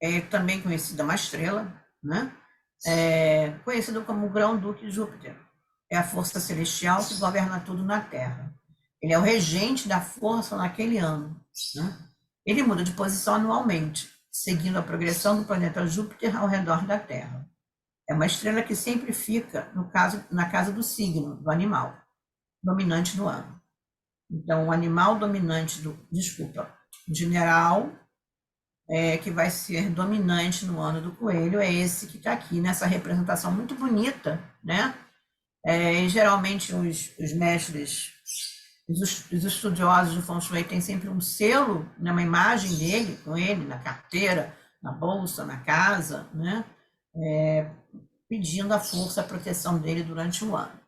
é também conhecido uma estrela, né? Conhecido como o Grão-Duque Júpiter. É a força celestial que governa tudo na Terra. Ele é o regente da força naquele ano. Né? Ele muda de posição anualmente, seguindo a progressão do planeta Júpiter ao redor da Terra. É uma estrela que sempre fica na casa do signo, do animal, dominante do ano. Então, o animal dominante o general que vai ser dominante no ano do coelho é esse que está aqui, nessa representação muito bonita, né? E geralmente os mestres, os estudiosos do Feng Shui têm sempre um selo, né, uma imagem dele, com ele, na carteira, na bolsa, na casa, né? Pedindo a força, a proteção dele durante o ano.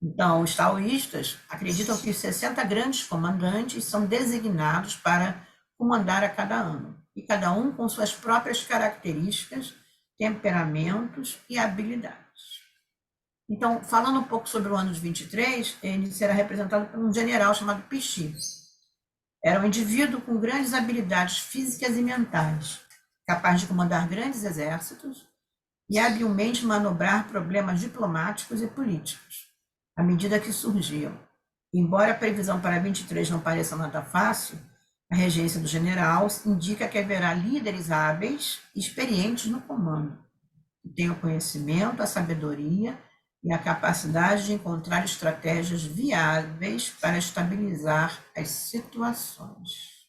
Então, os taoístas acreditam que os 60 grandes comandantes são designados para comandar a cada ano, e cada um com suas próprias características, temperamentos e habilidades. Então, falando um pouco sobre o ano de 23, ele será representado por um general chamado Pichi. Era um indivíduo com grandes habilidades físicas e mentais, capaz de comandar grandes exércitos e habilmente manobrar problemas diplomáticos e políticos, à medida que surgiam. Embora a previsão para 23 não pareça nada fácil, a regência do general indica que haverá líderes hábeis e experientes no comando, que tenham o conhecimento, a sabedoria e a capacidade de encontrar estratégias viáveis para estabilizar as situações.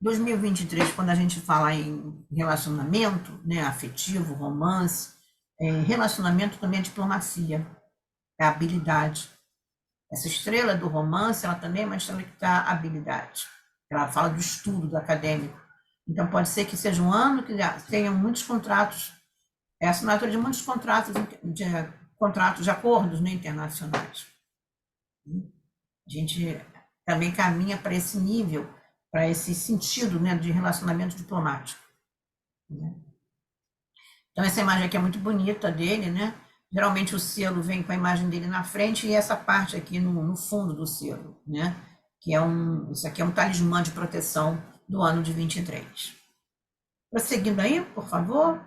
2023, quando a gente fala em relacionamento, né, afetivo, romance, relacionamento também é diplomacia, é habilidade. Essa estrela do romance, ela também é uma estrela que dá habilidade. Ela fala do estudo, do acadêmico. Então, pode ser que seja um ano que tenha muitos contratos, assinatura de muitos contratos de acordos, né, internacionais. A gente também caminha para esse nível, para esse sentido, né, de relacionamento diplomático. Né? Então, essa imagem aqui é muito bonita dele, né? Geralmente o selo vem com a imagem dele na frente e essa parte aqui no fundo do selo, né? Isso aqui é um talismã de proteção do ano de 23. Prosseguindo aí, por favor.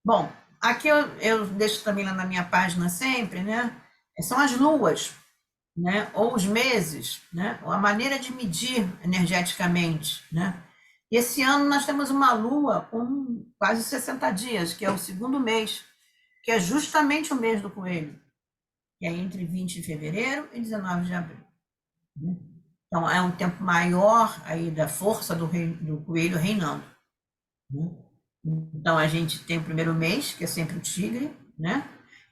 Bom, aqui eu deixo também lá na minha página sempre, né? São as luas, né? Ou os meses, né? Ou a maneira de medir energeticamente, né? E esse ano nós temos uma lua com quase 60 dias, que é o segundo mês, que é justamente o mês do coelho, que é entre 20 de fevereiro e 19 de abril. Né? Então, é um tempo maior aí da força do coelho reinando. Né? Então, a gente tem o primeiro mês, que é sempre o tigre, né?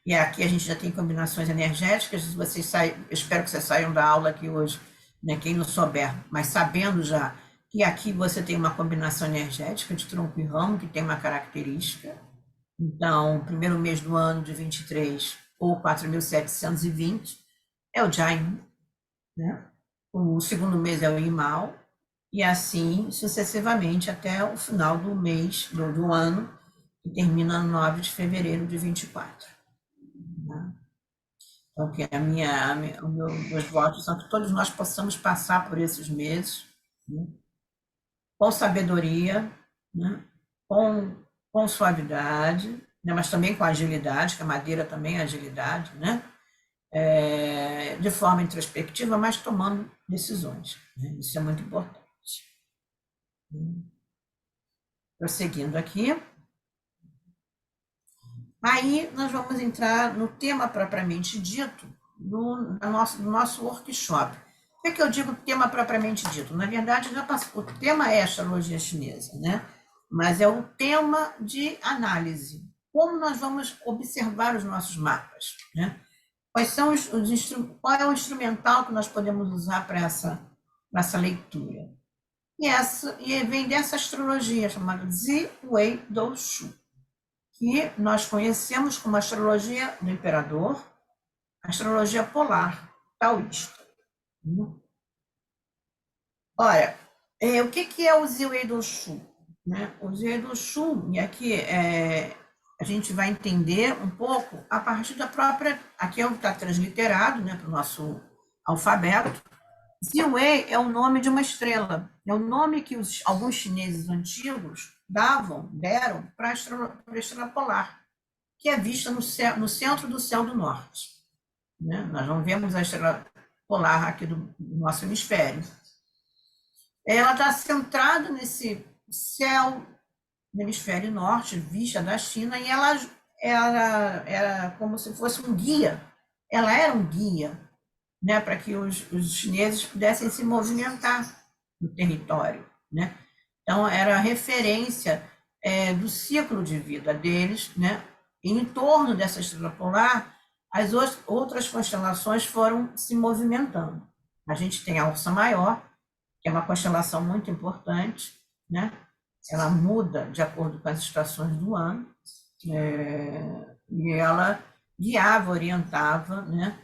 E aqui a gente já tem combinações energéticas. Vocês eu espero que vocês saiam da aula aqui hoje, né? Quem não souber, mas sabendo já que aqui você tem uma combinação energética de tronco e ramo, que tem uma característica. Então, primeiro mês do ano de 23, ou 4.720, é o Jain, né? O segundo mês é o Imal, e assim sucessivamente até o final do mês, do ano, que termina no 9 de fevereiro de 24. Né? Então, que meus votos são que todos nós possamos passar por esses meses, né? Com sabedoria, né? com suavidade, né? Mas também com agilidade, que a madeira também é agilidade, né? De forma introspectiva, mas tomando decisões. Né? Isso é muito importante. Prosseguindo aqui. Aí nós vamos entrar no tema propriamente dito do nosso workshop. O que eu digo tema propriamente dito? Na verdade, o tema é a astrologia chinesa, né? Mas é o tema de análise. Como nós vamos observar os nossos mapas, né? Qual é o instrumental que nós podemos usar para essa leitura? E vem dessa astrologia chamada Ziwei Doushu, que nós conhecemos como astrologia do imperador, astrologia polar taoísta. Ora, o que é o Ziwei Doushu? Né? O Ziwei Doushu, e aqui a gente vai entender um pouco a partir da própria. Aqui está transliterado, né, para o nosso alfabeto. Ziwei é o nome de uma estrela, é o nome que alguns chineses antigos deram para a estrela polar, que é vista no centro do céu do norte. Né? Nós não vemos a estrela polar aqui do nosso hemisfério. Ela está centrada nesse céu no hemisfério norte, vista da China, e ela era como se fosse um guia. Ela era um guia, né, para que os chineses pudessem se movimentar no território. Né? Então, era a referência do ciclo de vida deles, né? E em torno dessa estrela polar, as outras constelações foram se movimentando. A gente tem a Ursa Maior, que é uma constelação muito importante, né? Ela muda de acordo com as estações do ano, e ela guiava, orientava, né?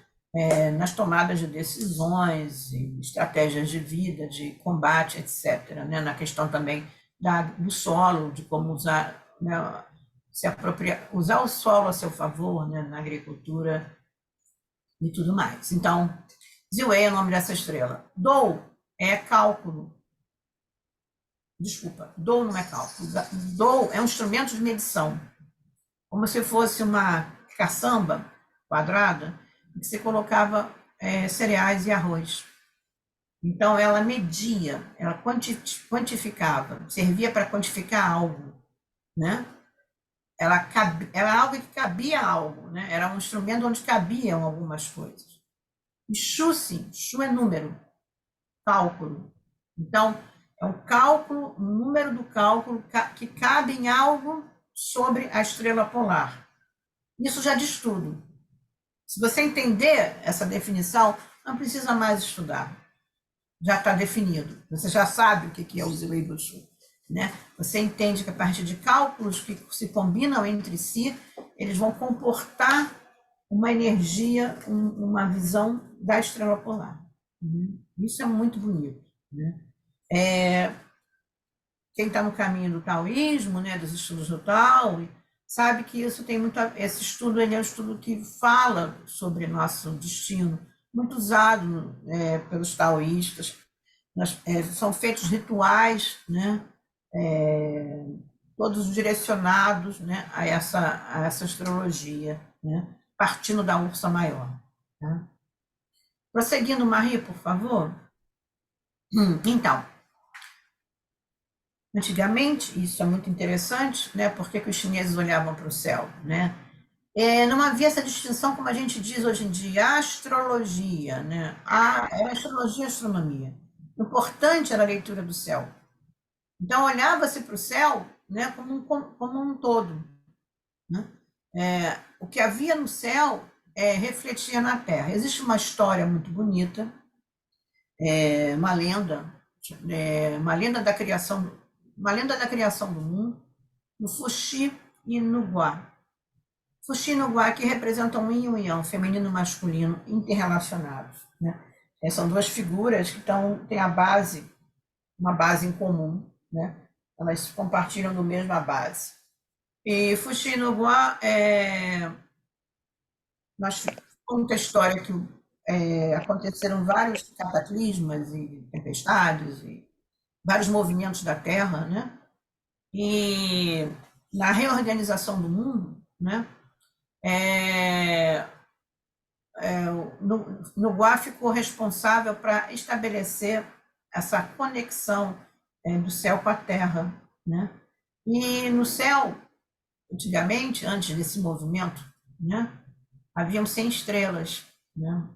Nas tomadas de decisões, estratégias de vida, de combate, etc. Né? Na questão também do solo, de como usar, né? Usar o solo a seu favor, né? Na agricultura e tudo mais. Então, Ziwei é o nome dessa estrela. Dou é cálculo. Desculpa, Dou não é cálculo. Dou é um instrumento de medição, como se fosse uma caçamba quadrada, que você colocava cereais e arroz. Então, ela media, ela quantificava, servia para quantificar algo, né? Era algo que cabia algo, né? Era um instrumento onde cabiam algumas coisas. E Shu, sim, Shu é número. cálculo. Então, é um cálculo, um número do cálculo que cabe em algo sobre a estrela polar. Isso já diz tudo. Se você entender essa definição, não precisa mais estudar. Já está definido. Você já sabe o que é o Ziwei do Sul, né? Você entende que a partir de cálculos que se combinam entre si, eles vão comportar uma energia, uma visão da estrela polar. Isso é muito bonito, né? Quem está no caminho do taoísmo, né, dos estudos do Tao, sabe que isso tem muito. Esse estudo ele é um estudo que fala sobre nosso destino, muito usado pelos taoístas. São feitos rituais, né, todos direcionados, né, a essa astrologia, né, partindo da Ursa Maior. Né? Prosseguindo, Marie, por favor. Então, antigamente, isso é muito interessante, né? Por que os chineses olhavam para o céu, né? Não havia essa distinção, como a gente diz hoje em dia, astrologia, né? Era astrologia e astronomia. O importante era a leitura do céu. Então, olhava-se para o céu, né, como um todo. Né? O que havia no céu refletia na Terra. Existe uma história muito bonita, uma lenda da criação, uma lenda da criação do mundo, no Fuxi e no Gua. Fuxi e no Gua que representam um yin e um yang, feminino e masculino, interrelacionados. Né? São duas figuras que têm uma base em comum, né? Elas compartilham do mesma base. E Fuxi no Gua nós conta a história que aconteceram vários cataclismas e tempestades e vários movimentos da Terra, né? E na reorganização do mundo, né? No Gua ficou responsável para estabelecer essa conexão do céu com a Terra, né? E no céu, antigamente, antes desse movimento, né? Haviam 100 estrelas, né?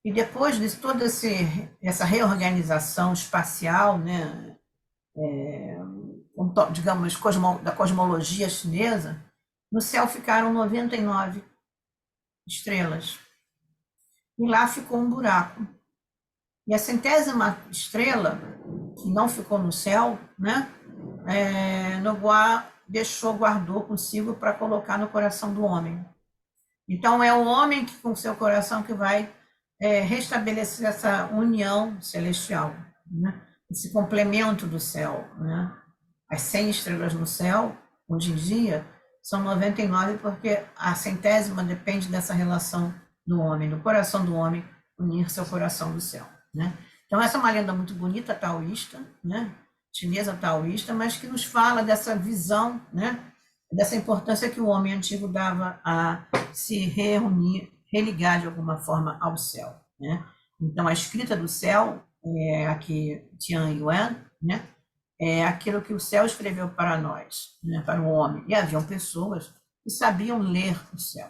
E depois de toda essa reorganização espacial, né? Digamos, da cosmologia chinesa, no céu ficaram 99 estrelas. E lá ficou um buraco. E a 100ª estrela, que não ficou no céu, né? Noboa guardou consigo para colocar no coração do homem. Então, é o homem que, com seu coração, que vai restabelecer essa união celestial, né? Esse complemento do céu. Né? As 100 estrelas no céu, hoje em dia, são 99, porque a 100ª depende dessa relação do homem, do coração do homem, unir-se ao coração do céu. Né? Então, essa é uma lenda muito bonita, taoísta, né? Chinesa taoísta, mas que nos fala dessa visão, né? Dessa importância que o homem antigo dava a se reunir, religar de alguma forma ao céu. Né? Então, a escrita do céu, aqui Tian Yuan, né? É aquilo que o céu escreveu para nós, né? Para o homem. E haviam pessoas que sabiam ler o céu.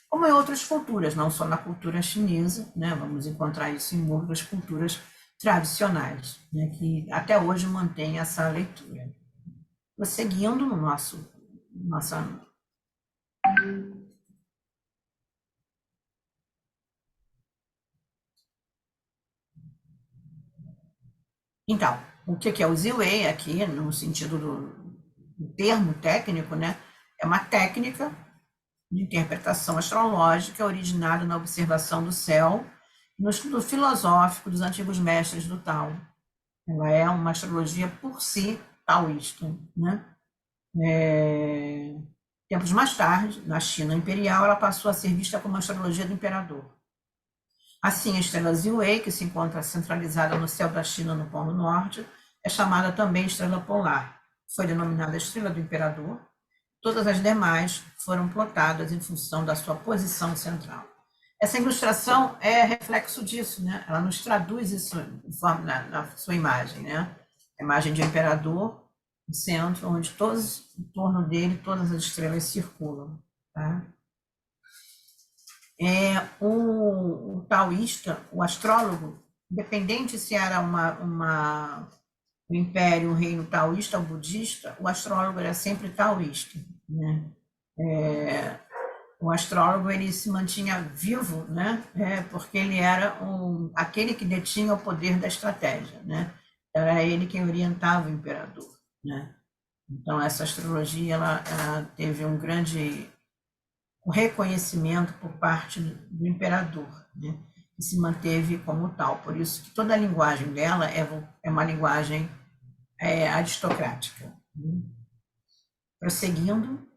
Como em outras culturas, não só na cultura chinesa, né? Vamos encontrar isso em outras culturas tradicionais, né? Que até hoje mantém essa leitura. Prosseguindo no nossa. Então, o que é o Ziwei aqui, no sentido do termo técnico, né? É uma técnica de interpretação astrológica originada na observação do céu e no estudo filosófico dos antigos mestres do Tao. Ela é uma astrologia por si taoísta, né? Tempos mais tarde, na China imperial, ela passou a ser vista como a astrologia do imperador. Assim, a estrela Ziwei, que se encontra centralizada no céu da China, no Polo Norte, é chamada também estrela polar. Foi denominada estrela do imperador. Todas as demais foram plotadas em função da sua posição central. Essa ilustração é reflexo disso, né? Ela nos traduz isso na sua imagem, né? A imagem de um imperador no centro, onde todos, em torno dele, todas as estrelas circulam. Tá? O taoísta, o astrólogo, independente se era um império, um reino taoísta ou budista, o astrólogo era sempre taoísta, né? O astrólogo ele se mantinha vivo, né? Porque ele era aquele que detinha o poder da estratégia, né? Era ele quem orientava o imperador, né? Então essa astrologia ela teve um grande reconhecimento por parte do imperador, né? Que se manteve como tal. Por isso que toda a linguagem dela é uma linguagem aristocrática, né? Prosseguindo,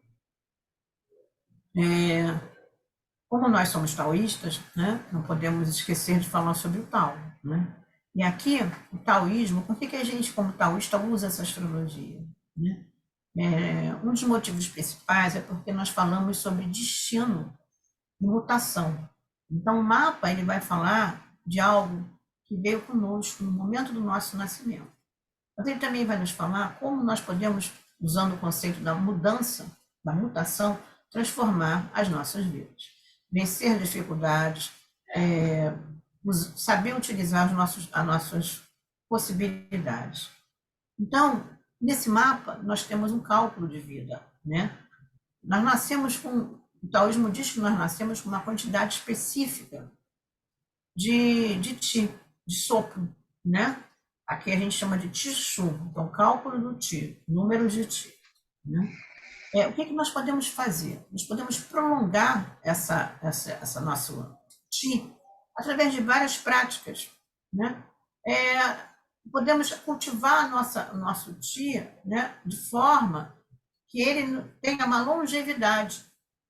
como nós somos taoístas, né, não podemos esquecer de falar sobre o Tao, né? E aqui, o taoísmo, por que a gente, como taoísta, usa essa astrologia, né? Um dos motivos principais é porque nós falamos sobre destino e mutação. Então, o mapa ele vai falar de algo que veio conosco no momento do nosso nascimento. Mas ele também vai nos falar como nós podemos, usando o conceito da mudança, da mutação, transformar as nossas vidas. Vencer dificuldades, saber utilizar as nossas possibilidades. Então, nesse mapa, nós temos um cálculo de vida, né? Nós nascemos com, o taoísmo diz que nós nascemos com uma quantidade específica de Ti, de sopro, né? Aqui a gente chama de Ti-Shu, então cálculo do Ti, número de Ti, né? O que nós podemos fazer? Nós podemos prolongar essa nossa Ti através de várias práticas, né? Podemos cultivar o nosso Ti, né, de forma que ele tenha uma longevidade.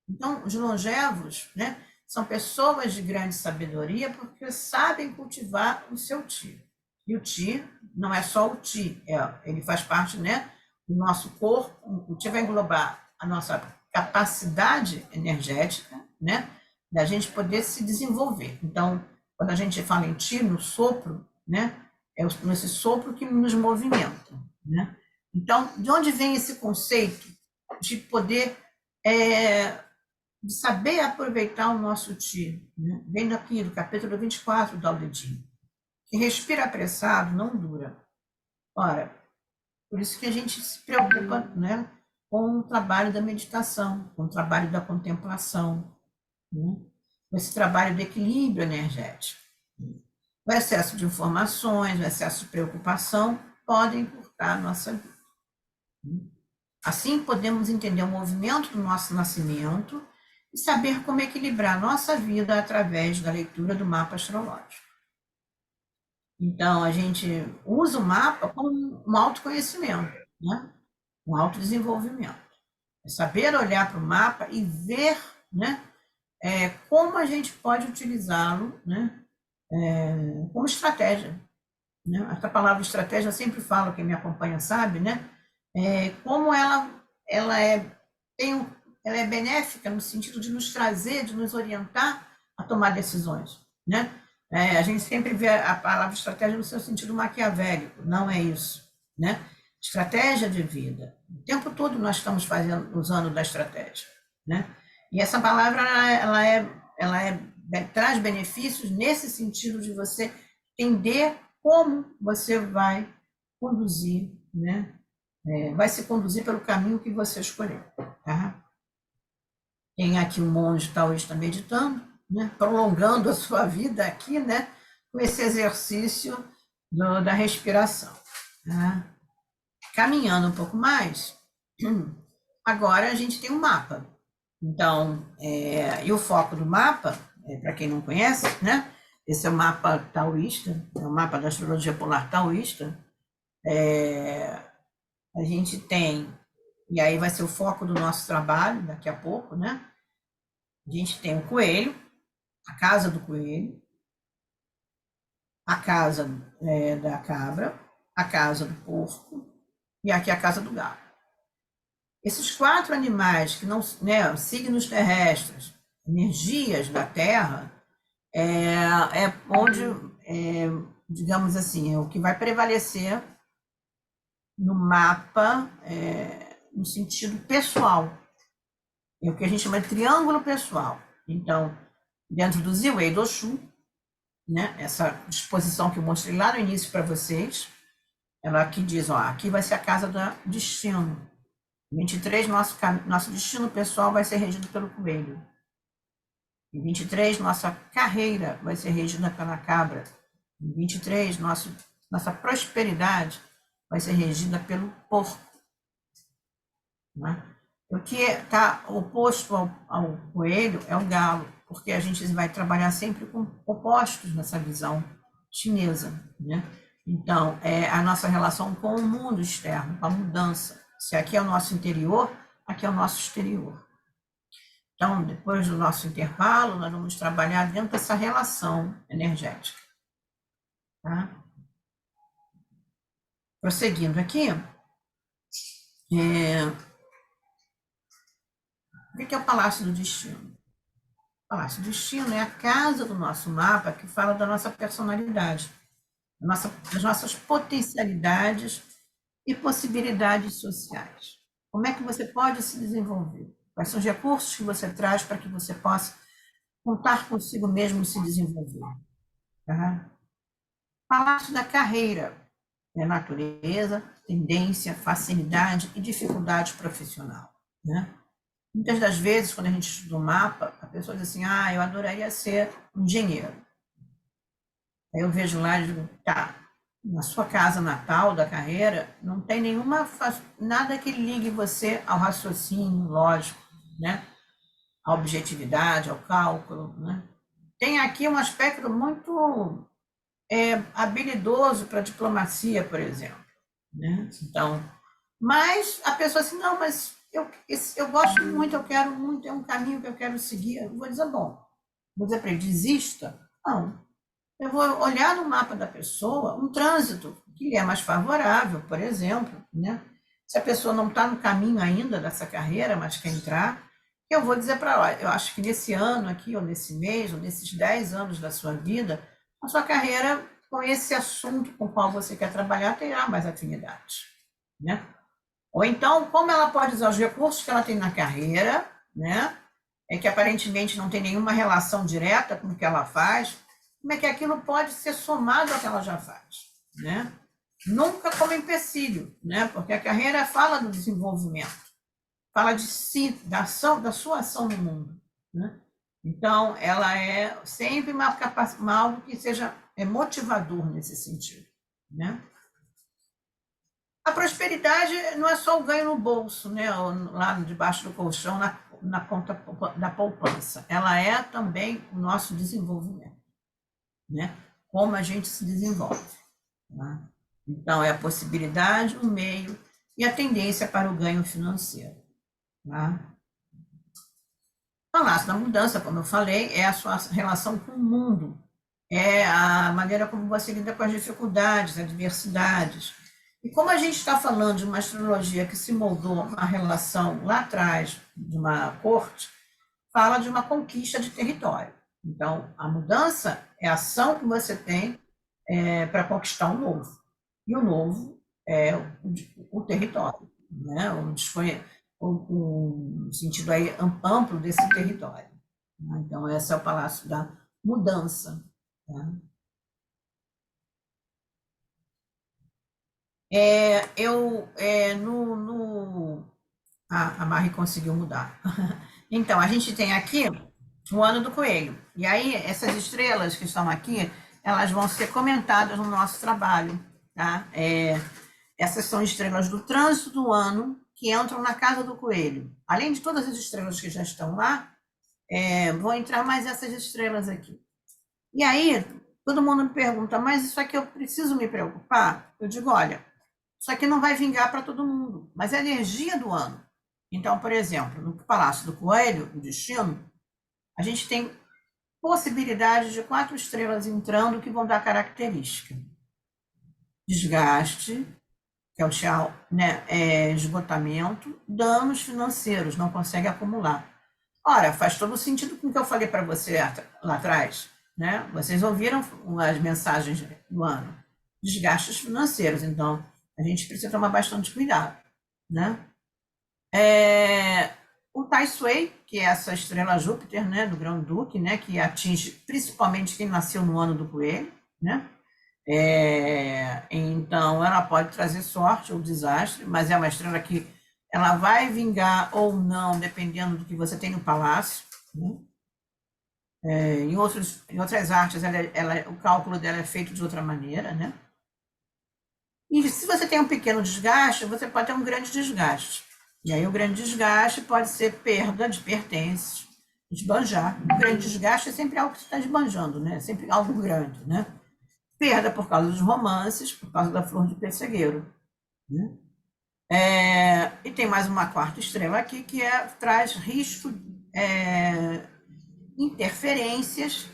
Então, os longevos, né, são pessoas de grande sabedoria porque sabem cultivar o seu Ti. E o Ti não é só o Ti, ele faz parte, né, do nosso corpo. O Ti vai englobar a nossa capacidade energética, né, da gente poder se desenvolver. Então, quando a gente fala em Ti, no sopro, né, é esse sopro que nos movimenta, né? Então, de onde vem esse conceito de poder, de saber aproveitar o nosso Ti, né? Vem daqui do capítulo 24 do Tao Te Ching, que respira apressado não dura. Ora, por isso que a gente se preocupa, né, com o trabalho da meditação, com o trabalho da contemplação, né? Com esse trabalho de equilíbrio energético. O excesso de informações, o excesso de preocupação podem encurtar a nossa vida. Assim, podemos entender o movimento do nosso nascimento e saber como equilibrar nossa vida através da leitura do mapa astrológico. Então, a gente usa o mapa como um autoconhecimento, né? Um autodesenvolvimento. É saber olhar para o mapa e ver, né, como a gente pode utilizá-lo, né, como estratégia, né? Essa palavra estratégia eu sempre falo, quem me acompanha sabe, né? Como ela é benéfica no sentido de nos trazer, de nos orientar a tomar decisões, né? A gente sempre vê a palavra estratégia no seu sentido maquiavélico, não é isso, né? Estratégia de vida. O tempo todo nós estamos usando da estratégia, né? E essa palavra traz benefícios nesse sentido de você entender como você vai conduzir, né? Vai se conduzir pelo caminho que você escolher. Tá? Tem aqui um monge taoísta meditando, né? Prolongando a sua vida aqui, né? Com esse exercício da respiração. Tá? Caminhando um pouco mais, agora a gente tem um mapa. Então, e o foco do mapa, para quem não conhece, né? Esse é o mapa taoísta, é o mapa da astrologia polar taoísta. A gente tem, e aí vai ser o foco do nosso trabalho daqui a pouco, né? A gente tem o coelho, a casa do coelho, a casa da cabra, a casa do porco e aqui a casa do galo. Esses 4 animais que não, né, signos terrestres, energias da Terra, onde, digamos assim, é o que vai prevalecer no mapa, no sentido pessoal. É o que a gente chama de triângulo pessoal. Então, dentro do Ziwei do Shu, né? Essa disposição que eu mostrei lá no início para vocês, ela aqui diz, ó, aqui vai ser a casa do destino. 23, nosso destino pessoal vai ser regido pelo coelho. Em 23, nossa carreira vai ser regida pela cabra. Em 23, nossa prosperidade vai ser regida pelo porco. Né? O que está oposto ao coelho é o galo, porque a gente vai trabalhar sempre com opostos nessa visão chinesa. Né? Então, é a nossa relação com o mundo externo, com a mudança. Se aqui é o nosso interior, aqui é o nosso exterior. Então, depois do nosso intervalo, nós vamos trabalhar dentro dessa relação energética. Tá? Prosseguindo aqui, o que é o Palácio do Destino? O Palácio do Destino é a casa do nosso mapa que fala da nossa personalidade, das nossas potencialidades e possibilidades sociais. Como é que você pode se desenvolver? Quais são os recursos que você traz para que você possa contar consigo mesmo e se desenvolver? Tá? Palácio da carreira é natureza, tendência, facilidade e dificuldade profissional. Né? Muitas das vezes, quando a gente estuda o mapa, a pessoa diz assim, eu adoraria ser um engenheiro. Aí eu vejo lá e digo, tá, na sua casa natal da carreira, não tem nada que ligue você ao raciocínio lógico, né? À objetividade, ao cálculo. Né? Tem aqui um aspecto muito habilidoso para a diplomacia, por exemplo. Né? Então, mas a pessoa assim, não, mas eu gosto muito, eu quero muito, é um caminho que eu quero seguir. Eu vou dizer, bom, vou dizer para ele, desista? Não. Eu vou olhar no mapa da pessoa um trânsito que lhe é mais favorável, por exemplo, né? Se a pessoa não está no caminho ainda dessa carreira, mas quer entrar, eu vou dizer para ela, eu acho que nesse ano aqui, ou nesse mês, ou nesses 10 anos da sua vida, a sua carreira, com esse assunto com o qual você quer trabalhar, terá mais afinidade, né? Ou então, como ela pode usar os recursos que ela tem na carreira, né? Que aparentemente não tem nenhuma relação direta com o que ela faz, como é que aquilo pode ser somado ao que ela já faz, né? Nunca como empecilho, né? Porque a carreira fala do desenvolvimento, fala de si, da sua ação no mundo, né? Então, ela é sempre algo que seja motivador nesse sentido, né? A prosperidade não é só o ganho no bolso, né? Lá debaixo do colchão, na conta da poupança. Ela é também o nosso desenvolvimento, né? Como a gente se desenvolve. Né? Então, é a possibilidade, o meio e a tendência para o ganho financeiro. Tá? Palácio da mudança, como eu falei, é a sua relação com o mundo, é a maneira como você lida com as dificuldades, adversidades. E como a gente está falando de uma astrologia que se moldou uma relação lá atrás de uma corte, fala de uma conquista de território. Então, a mudança é a ação que você tem para conquistar o novo. E o novo é o território, né? O sentido aí amplo desse território. Então, esse é o Palácio da Mudança. Tá? A Mari conseguiu mudar. Então, a gente tem aqui o ano do coelho. E aí, essas estrelas que estão aqui, elas vão ser comentadas no nosso trabalho. Tá? Essas são estrelas do trânsito do ano que entram na casa do coelho. Além de todas as estrelas que já estão lá, vão entrar mais essas estrelas aqui. E aí, todo mundo me pergunta, mas isso aqui eu preciso me preocupar? Eu digo, olha, isso aqui não vai vingar para todo mundo, mas é a energia do ano. Então, por exemplo, no Palácio do Coelho, o destino, a gente tem possibilidade de 4 estrelas entrando que vão dar característica. Desgaste, que é o tchau, né? Esgotamento, danos financeiros, não consegue acumular. Ora, faz todo sentido com o que eu falei para você lá atrás, né? Vocês ouviram as mensagens do ano. Desgastes financeiros, então a gente precisa tomar bastante cuidado, né? O Tai Sui, que é essa estrela Júpiter, né, do Grão-Duque, né, que atinge principalmente quem nasceu no ano do coelho, né? Então, ela pode trazer sorte ou desastre, mas é uma estrela que ela vai vingar ou não, dependendo do que você tem no palácio, né? Em outras artes, o cálculo dela é feito de outra maneira, né? E se você tem um pequeno desgaste, você pode ter um grande desgaste. E aí o grande desgaste pode ser perda de pertences, esbanjar. O grande desgaste é sempre algo que você está esbanjando, né? Sempre algo grande, né? Perda por causa dos romances, por causa da flor de pessegueiro, né? E tem mais uma quarta estrela aqui que traz risco, interferências,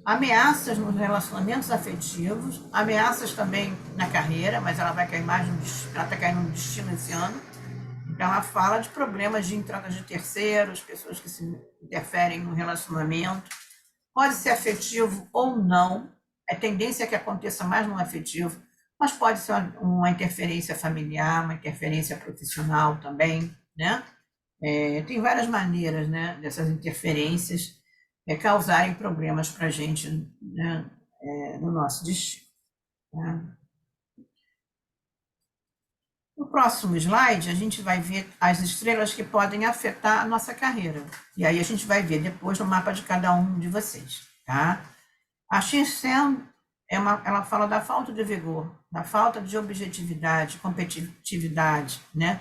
ameaças nos relacionamentos afetivos, ameaças também na carreira, mas ela vai cair mais ela está caindo no destino esse ano. Então ela fala de problemas de entrada de terceiros, pessoas que se interferem no relacionamento. Pode ser afetivo ou não, a tendência é que aconteça mais no afetivo, mas pode ser uma interferência familiar, uma interferência profissional também, né? Tem várias maneiras, né, dessas interferências causarem problemas para a gente, né, no nosso destino. Né? No próximo slide, a gente vai ver as estrelas que podem afetar a nossa carreira. E aí a gente vai ver depois no mapa de cada um de vocês. Tá? A Shinsen, ela fala da falta de vigor, da falta de objetividade, competitividade, né?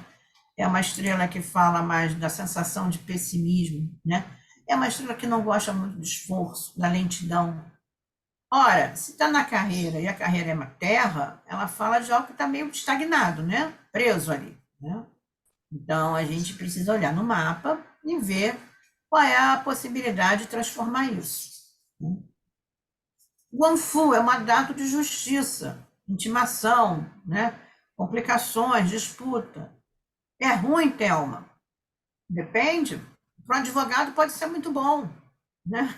É uma estrela que fala mais da sensação de pessimismo, né? É uma estrela que não gosta muito do esforço, da lentidão. Ora, se está na carreira e a carreira é uma terra, ela fala de algo que está meio estagnado, né? Preso ali, né? Então, a gente precisa olhar no mapa e ver qual é a possibilidade de transformar isso. Né? Guanfu é uma data de justiça, intimação, né? Complicações, disputa. É ruim, Thelma? Depende. Para o advogado pode ser muito bom, né?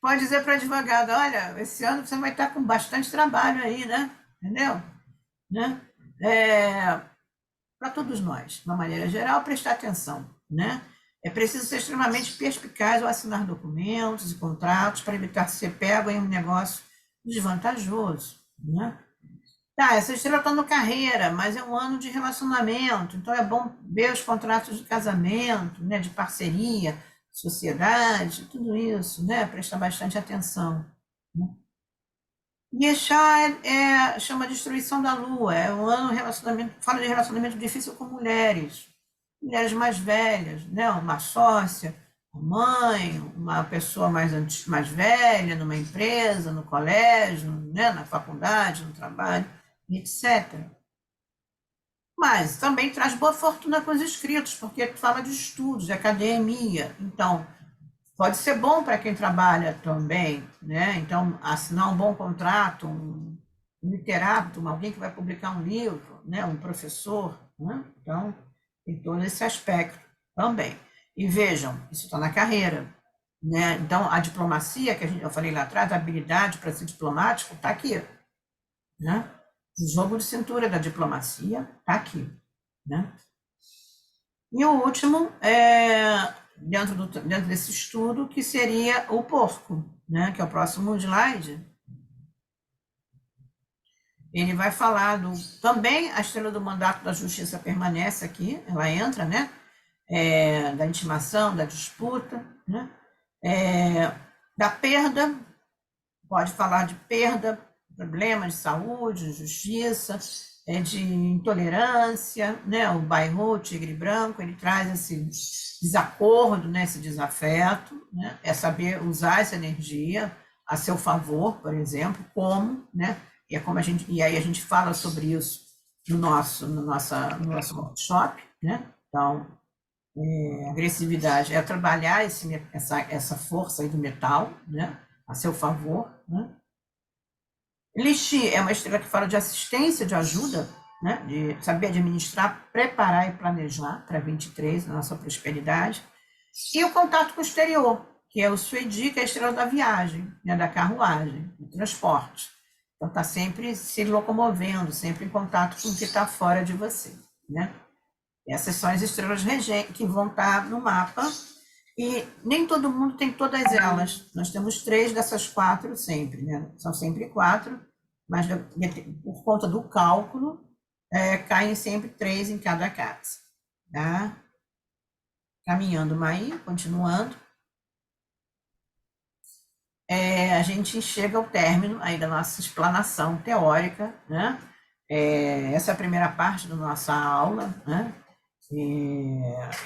Pode dizer para o advogado, olha, esse ano você vai estar com bastante trabalho aí, né? Entendeu? Né? Para todos nós, de uma maneira geral, prestar atenção, né? É preciso ser extremamente perspicaz ao assinar documentos e contratos para evitar ser pego em um negócio desvantajoso, né? Tá, essa estrela está no carreira, mas é um ano de relacionamento, então é bom ver os contratos de casamento, né, de parceria, sociedade, tudo isso, né, prestar bastante atenção. Né? Yeshá chama destruição da lua, é um ano de relacionamento, fala de relacionamento difícil com mulheres mais velhas, né, uma sócia, uma mãe, uma pessoa mais velha, numa empresa, no colégio, né, na faculdade, no trabalho, etc. Mas também traz boa fortuna com os escritos, porque fala de estudos, de academia. Então, pode ser bom para quem trabalha também, né? Então, assinar um bom contrato, um literato, alguém que vai publicar um livro, né? Um professor, né? Então, tem todo esse aspecto também. E vejam, isso está na carreira, né? Então, a diplomacia, que eu falei lá atrás, a habilidade para ser diplomático, está aqui, né? O jogo de cintura da diplomacia está aqui, né? E o último, dentro desse estudo, que seria o porco, né? Que é o próximo slide. Ele vai falar também a estrela do mandato da justiça permanece aqui, ela entra, né? Da intimação, da disputa, né? Da perda, pode falar de perda, problemas de saúde, de justiça, de intolerância, né? O bairro, o tigre branco, ele traz esse desacordo, né? Esse desafeto, né? É saber usar essa energia a seu favor, por exemplo, como, né? E aí a gente fala sobre isso no nosso workshop, né? Então, agressividade é trabalhar essa força aí do metal, né? A seu favor, né? Lixi é uma estrela que fala de assistência, de ajuda, né? De saber administrar, preparar e planejar para 23, na nossa prosperidade. E o contato com o exterior, que é o Suedi, que é a estrela da viagem, né? Da carruagem, do transporte. Então, está sempre se locomovendo, sempre em contato com o que está fora de você, né? Essas são as estrelas regentes que vão estar no mapa, e nem todo mundo tem todas elas. Nós temos 3 dessas 4 sempre, né? São sempre 4, mas por conta do cálculo, caem sempre 3 em cada casa, tá? Caminhando, Maí, continuando. A gente chega ao término aí da nossa explanação teórica, né? Essa é a primeira parte da nossa aula, né?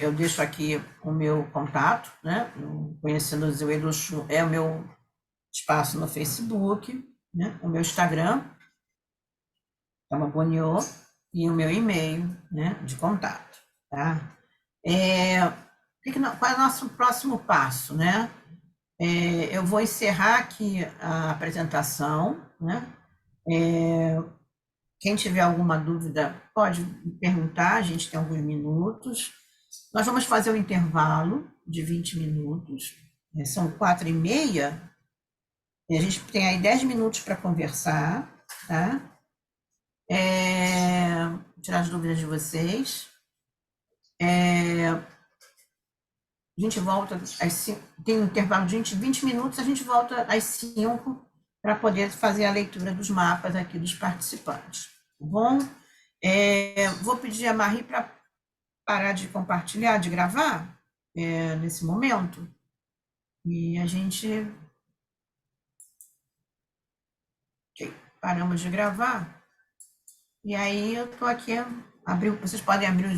Eu deixo aqui o meu contato, né? Conhecendo o Zeudo Exu é o meu espaço no Facebook, né? O meu Instagram, Tama Boniô, e o meu e-mail, né? De contato, tá? Qual é o nosso próximo passo, né? Eu vou encerrar aqui a apresentação, né? Quem tiver alguma dúvida pode me perguntar, a gente tem alguns minutos. Nós vamos fazer um intervalo de 20 minutos, são 4h30, e a gente tem aí 10 minutos para conversar, tá? Tirar as dúvidas de vocês. A gente volta às 5, tem um intervalo de 20 minutos, a gente volta às 5 para poder fazer a leitura dos mapas aqui dos participantes, tá bom? Vou pedir a Marie para parar de compartilhar, de gravar, nesse momento, e a gente... Ok, paramos de gravar, e aí eu estou aqui, vocês podem abrir os